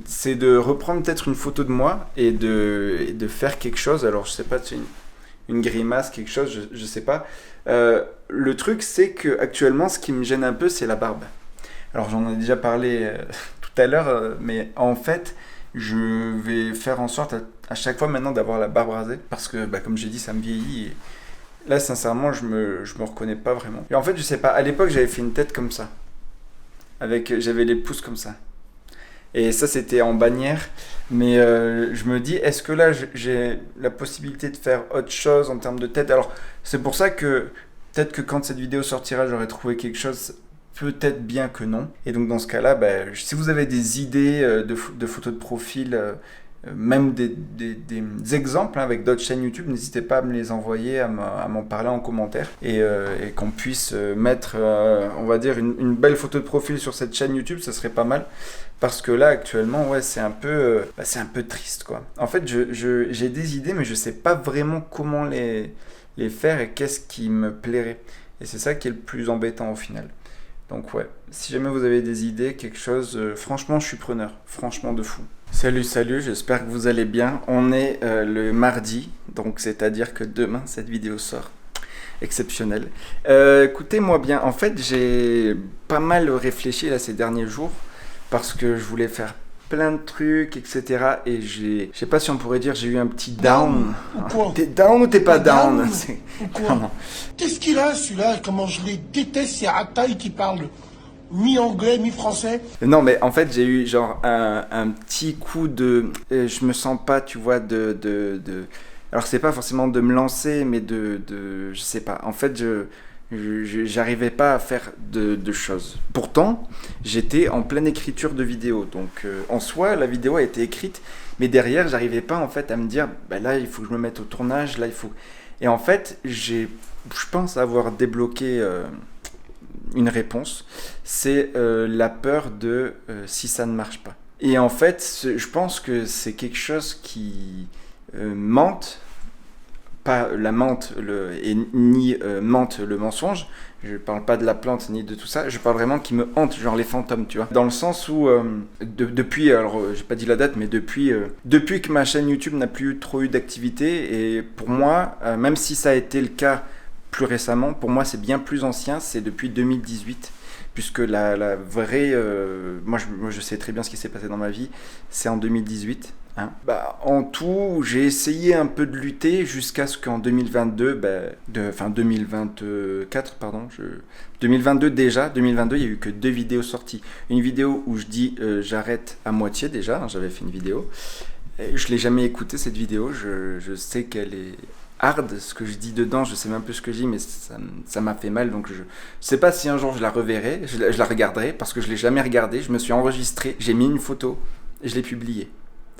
c'est de reprendre peut-être une photo de moi et de faire quelque chose. Alors je sais pas, c'est une grimace, quelque chose, je sais pas. Le truc c'est que actuellement ce qui me gêne un peu c'est la barbe. Alors j'en ai déjà parlé tout à l'heure, mais en fait, je vais faire en sorte à chaque fois maintenant d'avoir la barbe rasée, parce que comme j'ai dit, ça me vieillit. Et là, sincèrement, je me reconnais pas vraiment. Et en fait, je sais pas, à l'époque, j'avais fait une tête comme ça, j'avais les pouces comme ça. Et ça, c'était en bannière. Mais je me dis, est-ce que là, j'ai la possibilité de faire autre chose en termes de tête? Alors, c'est pour ça que peut-être que quand cette vidéo sortira, j'aurai trouvé quelque chose, peut-être bien que non. Et donc, dans ce cas-là, si vous avez des idées de photos de profil, même des exemples avec d'autres chaînes YouTube, n'hésitez pas à me les envoyer, à m'en parler en commentaire et qu'on puisse mettre, on va dire, une belle photo de profil sur cette chaîne YouTube, ça serait pas mal. Parce que là, actuellement, ouais, c'est un peu triste, quoi. En fait, j'ai des idées, mais je sais pas vraiment comment les faire et qu'est-ce qui me plairait. Et c'est ça qui est le plus embêtant au final. Donc ouais, si jamais vous avez des idées, quelque chose, franchement, je suis preneur. Franchement, de fou. Salut, j'espère que vous allez bien. On est le mardi, donc c'est-à-dire que demain, cette vidéo sort. Exceptionnel. Écoutez-moi bien, en fait, j'ai pas mal réfléchi là ces derniers jours, parce que je voulais faire plein de trucs, etc. Et je sais pas si on pourrait dire, j'ai eu un petit down. Ou quoi? T'es down ou t'es pas down? Ou quoi? Non. Qu'est-ce qu'il a celui-là? Comment je les déteste, ces ratailles qui parlent mi-anglais, mi-français. Non, mais en fait, j'ai eu genre un petit coup de... je me sens pas, tu vois, alors c'est pas forcément de me lancer, mais je sais pas. En fait, j'arrivais pas à faire de choses. Pourtant, j'étais en pleine écriture de vidéo. Donc, en soi, la vidéo a été écrite, mais derrière, j'arrivais pas en fait à me dire, là, il faut que je me mette au tournage, là, il faut... Et en fait, je pense avoir débloqué une réponse. C'est la peur de si ça ne marche pas. Et en fait, je pense que c'est quelque chose qui mente, pas la menthe ni mente le mensonge. Je parle pas de la plante ni de tout ça, je parle vraiment qui me hante, genre les fantômes, tu vois. Dans le sens où, depuis, alors j'ai pas dit la date, mais depuis que ma chaîne YouTube n'a plus trop eu d'activité, et pour moi, même si ça a été le cas plus récemment, pour moi c'est bien plus ancien, c'est depuis 2018, puisque la vraie... moi je sais très bien ce qui s'est passé dans ma vie, c'est en 2018. Hein. En tout, j'ai essayé un peu de lutter jusqu'à ce qu'en 2022, 2024, pardon, 2022 déjà, 2022, il n'y a eu que 2 vidéos sorties. Une vidéo où je dis j'arrête à moitié déjà, hein, j'avais fait une vidéo. Et je ne l'ai jamais écoutée cette vidéo, je sais qu'elle est hard, ce que je dis dedans, je sais même plus ce que je dis, mais ça m'a fait mal, donc je sais pas si un jour je la reverrai, je la regarderai, parce que je l'ai jamais regardée, je me suis enregistré, j'ai mis une photo, et je l'ai publiée.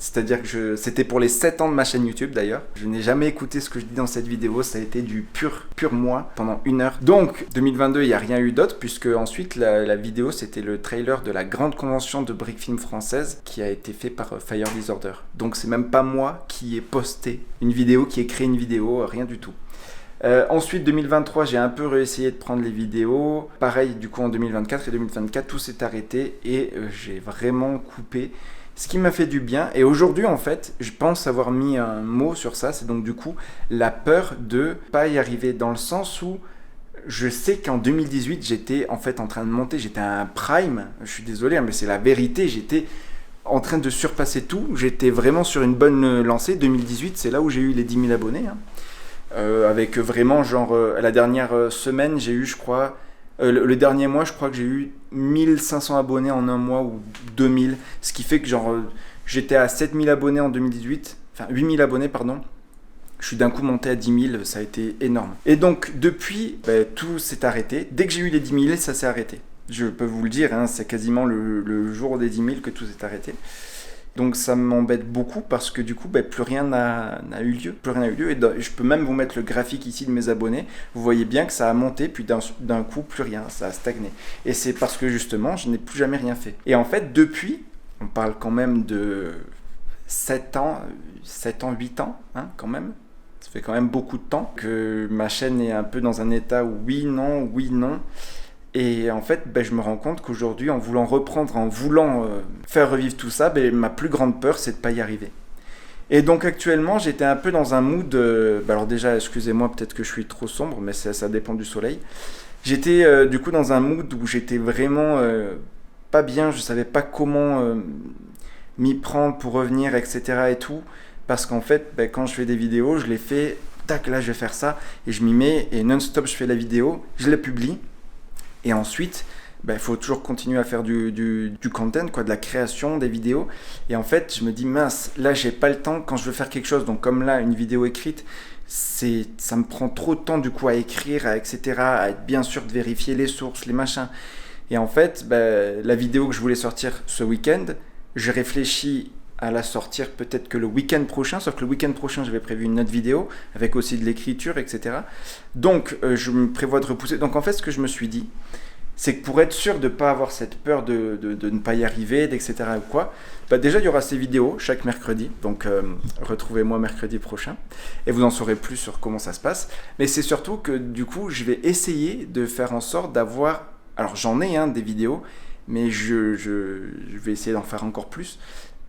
C'est-à-dire que c'était pour les 7 ans de ma chaîne YouTube d'ailleurs. Je n'ai jamais écouté ce que je dis dans cette vidéo, ça a été du pur moi pendant 1 heure. Donc 2022, il n'y a rien eu d'autre, puisque ensuite la vidéo c'était le trailer de la grande convention de Brick Film française qui a été fait par Fire Disorder. Donc c'est même pas moi qui ai posté une vidéo, qui ai créé une vidéo, rien du tout. Ensuite 2023 j'ai un peu réessayé de prendre les vidéos, pareil du coup en 2024 et 2024 tout s'est arrêté et j'ai vraiment coupé. Ce qui m'a fait du bien, et aujourd'hui en fait, je pense avoir mis un mot sur ça, c'est donc du coup la peur de pas y arriver, dans le sens où je sais qu'en 2018 j'étais en fait en train de monter, j'étais à un prime, je suis désolé mais c'est la vérité, j'étais en train de surpasser tout, j'étais vraiment sur une bonne lancée. 2018 c'est là où j'ai eu les 10 000 abonnés, hein. Avec vraiment genre la dernière semaine j'ai eu je crois... le dernier mois, je crois que j'ai eu 1500 abonnés en un mois ou 2000, ce qui fait que genre j'étais à 7000 abonnés en 2018, enfin 8000 abonnés pardon. Je suis d'un coup monté à 10 000, ça a été énorme. Et donc depuis, tout s'est arrêté. Dès que j'ai eu les 10 000, ça s'est arrêté. Je peux vous le dire, hein, c'est quasiment le jour des 10 000 que tout s'est arrêté. Donc ça m'embête beaucoup parce que du coup plus rien n'a eu lieu. Et je peux même vous mettre le graphique ici de mes abonnés. Vous voyez bien que ça a monté puis d'un coup plus rien, ça a stagné. Et c'est parce que justement je n'ai plus jamais rien fait. Et en fait depuis, on parle quand même de 7 ans, 8 ans hein, quand même. Ça fait quand même beaucoup de temps que ma chaîne est un peu dans un état où oui, non. Et en fait, je me rends compte qu'aujourd'hui, en voulant reprendre, en voulant faire revivre tout ça, ma plus grande peur, c'est de ne pas y arriver. Et donc actuellement, j'étais un peu dans un mood... alors déjà, excusez-moi, peut-être que je suis trop sombre, mais ça dépend du soleil. J'étais du coup dans un mood où j'étais vraiment pas bien, je savais pas comment m'y prendre pour revenir, etc. et tout, parce qu'en fait, quand je fais des vidéos, je les fais, tac, là je vais faire ça, et je m'y mets, et non-stop je fais la vidéo, je la publie, et ensuite, il faut toujours continuer à faire du content, quoi, de la création des vidéos, et en fait, je me dis, mince, là j'ai pas le temps quand je veux faire quelque chose, donc comme là, une vidéo écrite, ça me prend trop de temps du coup à écrire, etc., à être bien sûr de vérifier les sources, les machins. Et en fait, la vidéo que je voulais sortir ce week-end, je réfléchis à la sortir peut-être que le week-end prochain, sauf que le week-end prochain, j'avais prévu une autre vidéo, avec aussi de l'écriture, etc. Donc, je me prévois de repousser. Donc, en fait, ce que je me suis dit, c'est que pour être sûr de ne pas avoir cette peur de ne pas y arriver, etc. ou quoi, déjà, il y aura ces vidéos chaque mercredi. Donc, retrouvez-moi mercredi prochain. Et vous en saurez plus sur comment ça se passe. Mais c'est surtout que, du coup, je vais essayer de faire en sorte d'avoir... Alors, j'en ai des vidéos, mais je vais essayer d'en faire encore plus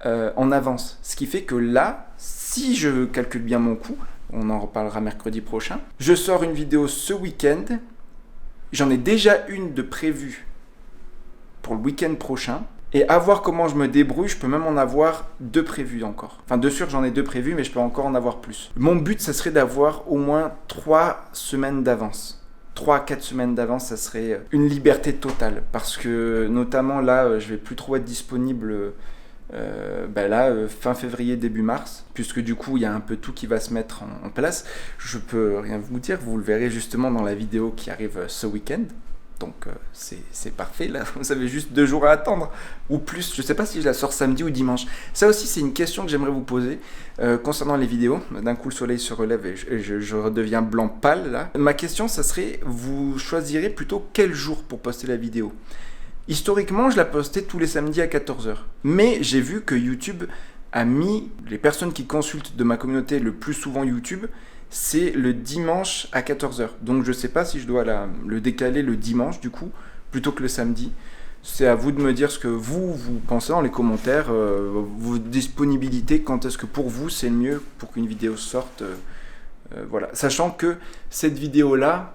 en avance. Ce qui fait que là, si je calcule bien mon coup, on en reparlera mercredi prochain, je sors une vidéo ce week-end. J'en ai déjà une de prévue pour le week-end prochain. Et à voir comment je me débrouille, je peux même en avoir 2 prévues encore. Enfin, de sûr, j'en ai 2 prévues, mais je peux encore en avoir plus. Mon but, ça serait d'avoir au moins 3 semaines d'avance. 3 à 4 semaines d'avance, ça serait une liberté totale. Parce que, notamment là, je vais plus trop être disponible fin février, début mars. Puisque du coup, il y a un peu tout qui va se mettre en place. Je peux rien vous dire, vous le verrez justement dans la vidéo qui arrive ce week-end. Donc c'est parfait, là vous avez juste 2 jours à attendre, ou plus, je sais pas si je la sors samedi ou dimanche. Ça aussi c'est une question que j'aimerais vous poser concernant les vidéos. D'un coup le soleil se relève et je redeviens blanc pâle là. Ma question ça serait, vous choisirez plutôt quel jour pour poster la vidéo? Historiquement je la postais tous les samedis à 14h, mais j'ai vu que YouTube a mis, les personnes qui consultent de ma communauté le plus souvent YouTube, c'est le dimanche à 14h. Donc je sais pas si je dois le décaler le dimanche du coup, plutôt que le samedi. C'est à vous de me dire ce que vous pensez dans les commentaires, vos disponibilités, quand est-ce que pour vous c'est le mieux pour qu'une vidéo sorte. Voilà. Sachant que cette vidéo-là,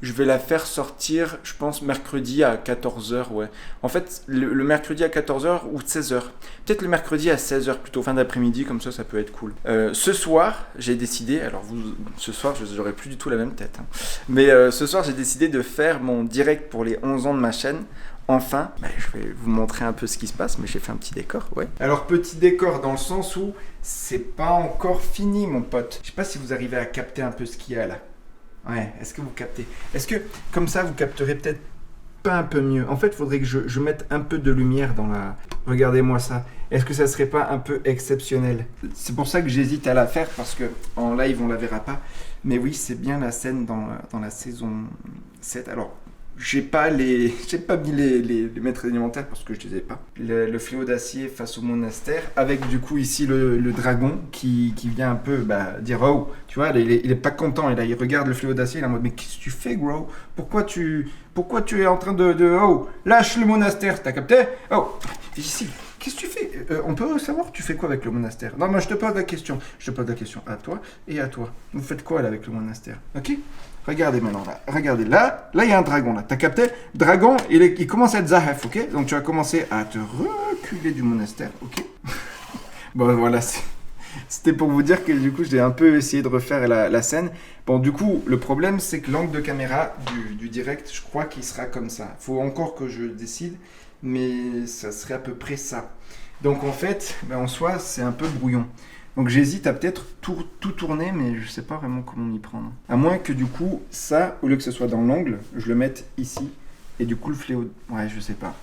je vais la faire sortir, je pense, mercredi à 14h, ouais. En fait, le mercredi à 14h ou 16h. Peut-être le mercredi à 16h, plutôt fin d'après-midi, comme ça peut être cool. Ce soir, j'ai décidé, ce soir, je n'aurai plus du tout la même tête. Mais ce soir, j'ai décidé de faire mon direct pour les 11 ans de ma chaîne. Enfin, je vais vous montrer un peu ce qui se passe, mais j'ai fait un petit décor, ouais. Alors, petit décor dans le sens où c'est pas encore fini, mon pote. Je sais pas si vous arrivez à capter un peu ce qu'il y a là. Ouais, est-ce que vous captez? Est-ce que, comme ça, vous capterez peut-être pas un peu mieux? En fait, il faudrait que je mette un peu de lumière dans la... Regardez-moi ça. Est-ce que ça serait pas un peu exceptionnel? C'est pour ça que j'hésite à la faire, parce que en live, on la verra pas. Mais oui, c'est bien la scène dans la saison 7. Alors, j'ai pas mis les maîtres élémentaires parce que je les ai pas. Le fléau d'acier face au monastère, avec du coup ici le dragon qui vient un peu dire oh, tu vois, il est pas content, et là il regarde le fléau d'acier, il est en mode mais qu'est-ce que tu fais gros? Pourquoi tu es en train de oh, lâche le monastère, t'as capté? Oh, ici. Qu'est-ce que tu fais? On peut savoir, tu fais quoi avec le monastère? Non, moi je te pose la question. Je te pose la question à toi et à toi. Vous faites quoi là avec le monastère? Ok? Regardez maintenant là. Regardez là. Là il y a un dragon là. T'as capté? Dragon, il commence à être zahef, ok? Donc tu vas commencer à te reculer du monastère, ok? Bon voilà, c'était pour vous dire que du coup j'ai un peu essayé de refaire la scène. Bon du coup le problème c'est que l'angle de caméra du direct, je crois qu'il sera comme ça. Faut encore que je décide. Mais ça serait à peu près ça. Donc en fait, en soi, c'est un peu brouillon. Donc j'hésite à peut-être tout tourner, mais je sais pas vraiment comment m'y prendre. À moins que du coup, ça, au lieu que ce soit dans l'angle, je le mette ici. Et du coup, le fléau... Ouais, je sais pas.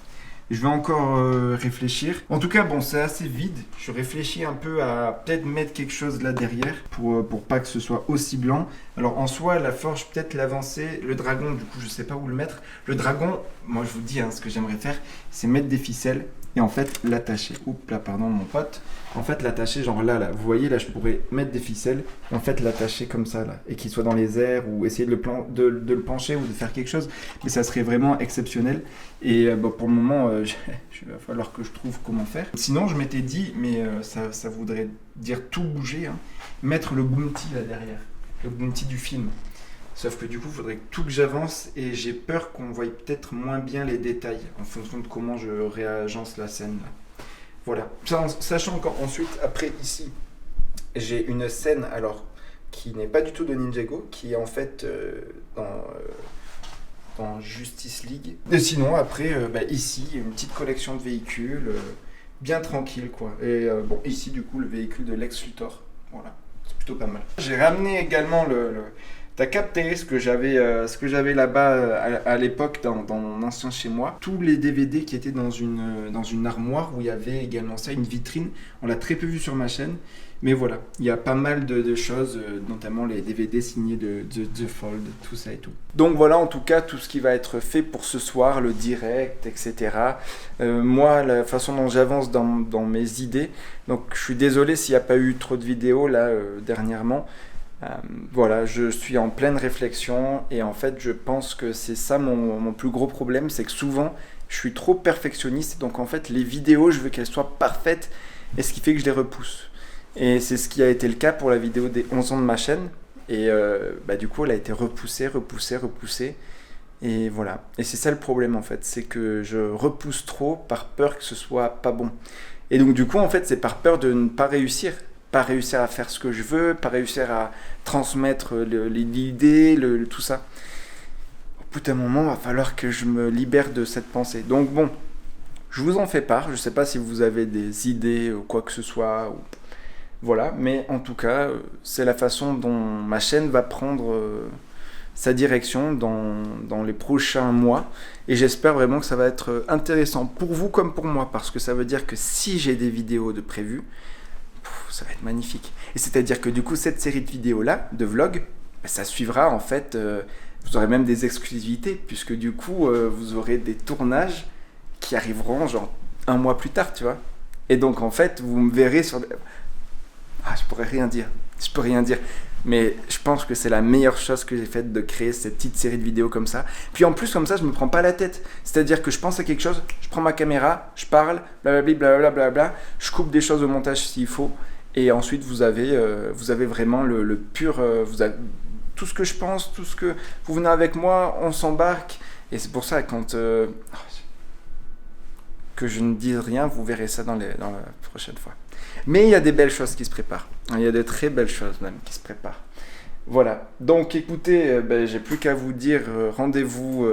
Je vais encore réfléchir. En tout cas, bon, c'est assez vide. Je réfléchis un peu à peut-être mettre quelque chose là derrière pour pas que ce soit aussi blanc. Alors en soi, la forge, peut-être l'avancer. Le dragon, du coup, je sais pas où le mettre. Le dragon, moi je vous dis, ce que j'aimerais faire, c'est mettre des ficelles et en fait l'attacher. Oups, là, pardon, mon pote. En fait, l'attacher, genre là. Vous voyez, là, je pourrais mettre des ficelles et en fait l'attacher comme ça, là. Et qu'il soit dans les airs ou essayer de le pencher ou de faire quelque chose. Mais ça serait vraiment exceptionnel. Et pour le moment, il va falloir que je trouve comment faire. Sinon, je m'étais dit, mais ça voudrait dire tout bouger, mettre le bounty là derrière. Le bounty du film. Sauf que du coup, il faudrait que tout que j'avance et j'ai peur qu'on voie peut-être moins bien les détails en fonction de comment je réagence la scène. Là. Voilà. Sachant qu'ensuite, après ici, j'ai une scène alors qui n'est pas du tout de Ninjago, qui est en fait dans Justice League. Et sinon, après, ici, une petite collection de véhicules, bien tranquille quoi. Et bon, ici, du coup, le véhicule de Lex Luthor. Voilà, c'est plutôt pas mal. J'ai ramené également T'as capté ce que j'avais là-bas à l'époque dans mon ancien chez moi. Tous les DVD qui étaient dans une armoire où il y avait également ça, une vitrine. On l'a très peu vu sur ma chaîne. Mais voilà, il y a pas mal de choses, notamment les DVD signés de The Fold, tout ça et tout. Donc voilà en tout cas tout ce qui va être fait pour ce soir, le direct, etc. Moi, la façon dont j'avance dans mes idées, donc je suis désolé s'il n'y a pas eu trop de vidéos là dernièrement. Voilà, je suis en pleine réflexion et en fait je pense que c'est ça mon plus gros problème, c'est que souvent je suis trop perfectionniste, donc en fait les vidéos je veux qu'elles soient parfaites et ce qui fait que je les repousse. Et c'est ce qui a été le cas pour la vidéo des 11 ans de ma chaîne et du coup elle a été repoussée et voilà. Et c'est ça le problème en fait, c'est que je repousse trop par peur que ce soit pas bon. Et donc du coup en fait c'est par peur de ne pas réussir à faire ce que je veux, pas réussir à transmettre l'idée, tout ça. Au bout d'un moment, il va falloir que je me libère de cette pensée. Donc bon, je vous en fais part. Je ne sais pas si vous avez des idées ou quoi que ce soit. Voilà, mais en tout cas, c'est la façon dont ma chaîne va prendre sa direction dans les prochains mois. Et j'espère vraiment que ça va être intéressant pour vous comme pour moi, parce que ça veut dire que si j'ai des vidéos de prévues, ça va être magnifique. Et c'est-à-dire que du coup, cette série de vidéos-là, de vlogs, ça suivra en fait, vous aurez même des exclusivités, puisque du coup, vous aurez des tournages qui arriveront genre 1 mois plus tard, tu vois. Et donc en fait, vous me verrez sur... je peux rien dire. Mais je pense que c'est la meilleure chose que j'ai faite de créer cette petite série de vidéos comme ça. Puis en plus, comme ça, je me prends pas la tête. C'est-à-dire que je pense à quelque chose, je prends ma caméra, je parle, blablabla, je coupe des choses au montage s'il faut. Et ensuite, vous avez vraiment le pur... vous avez tout ce que je pense, tout ce que... Vous venez avec moi, on s'embarque. Et c'est pour ça, quand... que je ne dise rien, vous verrez ça dans la prochaine fois. Mais il y a des belles choses qui se préparent. Il y a de très belles choses même qui se préparent. Voilà. Donc écoutez, j'ai plus qu'à vous dire rendez-vous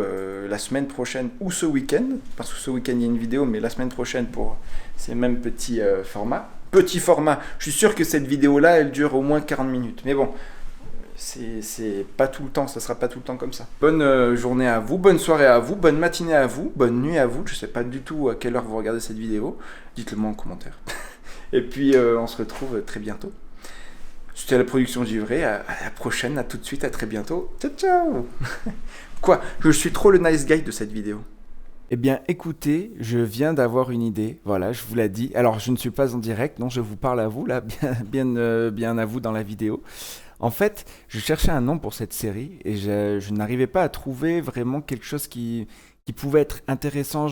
la semaine prochaine ou ce week-end. Parce que ce week-end il y a une vidéo, mais la semaine prochaine pour ces mêmes petits formats. Petit format. Je suis sûr que cette vidéo-là, elle dure au moins 40 minutes. Mais bon, c'est pas tout le temps, ça sera pas tout le temps comme ça. Bonne journée à vous, bonne soirée à vous, bonne matinée à vous, bonne nuit à vous. Je sais pas du tout à quelle heure vous regardez cette vidéo. Dites-le moi en commentaire. Et puis on se retrouve très bientôt. C'était la production Givré. À la prochaine, à tout de suite, à très bientôt. Ciao ciao. Quoi? Je suis trop le nice guy de cette vidéo. Eh bien, écoutez, je viens d'avoir une idée. Voilà, je vous l'ai dit. Alors, je ne suis pas en direct, non, je vous parle à vous, là, bien à vous dans la vidéo. En fait, je cherchais un nom pour cette série et je n'arrivais pas à trouver vraiment quelque chose qui pouvait être intéressant.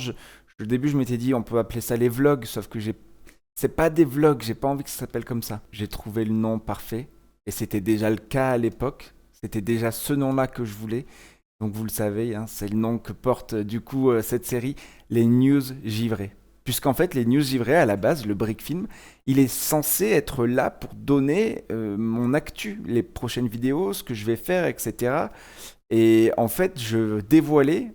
Au début, je m'étais dit, on peut appeler ça les vlogs, sauf que c'est pas des vlogs, j'ai pas envie que ça s'appelle comme ça. J'ai trouvé le nom parfait et c'était déjà le cas à l'époque. C'était déjà ce nom-là que je voulais. Donc vous le savez, hein, c'est le nom que porte du coup cette série, les News Givrées. Puisqu'en fait, les News Givrées, à la base, le Brick Film, il est censé être là pour donner mon actu, les prochaines vidéos, ce que je vais faire, etc. Et en fait, je dévoilais,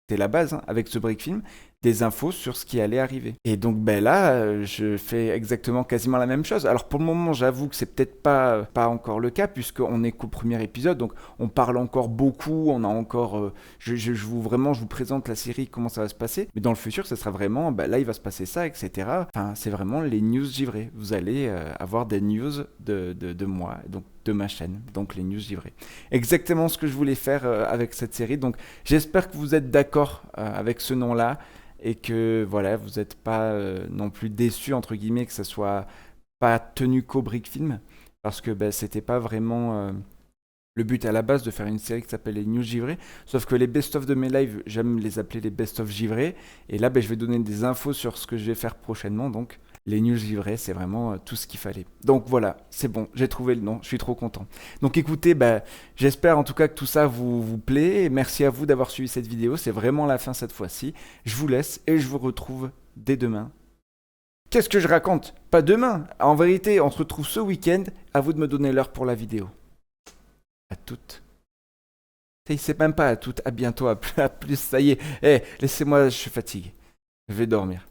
c'est la base, hein, avec ce Brick Film, des infos sur ce qui allait arriver. Et donc là, je fais exactement quasiment la même chose. Alors pour le moment, j'avoue que c'est peut-être pas encore le cas, puisqu'on est qu'au premier épisode, donc on parle encore beaucoup, on a encore... je vous présente la série, comment ça va se passer, mais dans le futur, ça sera vraiment, là il va se passer ça, etc. Enfin, c'est vraiment les news givrées. Vous allez avoir des news de moi, donc de ma chaîne, donc les news givrées. Exactement ce que je voulais faire avec cette série, donc j'espère que vous êtes d'accord avec ce nom-là, et que voilà, vous n'êtes pas non plus déçus, entre guillemets, que ça soit pas tenu qu'au Brick Film, parce que c'était pas vraiment le but à la base de faire une série qui s'appelle les News Givrées, sauf que les best-of de mes lives, j'aime les appeler les best-of givrés, et là je vais donner des infos sur ce que je vais faire prochainement, donc Les news livrées, c'est vraiment tout ce qu'il fallait. Donc voilà, c'est bon, j'ai trouvé le nom, je suis trop content. Donc écoutez, j'espère en tout cas que tout ça vous plaît. Et merci à vous d'avoir suivi cette vidéo, c'est vraiment la fin cette fois-ci. Je vous laisse et je vous retrouve dès demain. Qu'est-ce que je raconte? Pas demain. En vérité, on se retrouve ce week-end. À vous de me donner l'heure pour la vidéo. À toutes. C'est même pas à toutes. À bientôt, à plus. Ça y est. Laissez-moi, je suis fatigué. Je vais dormir.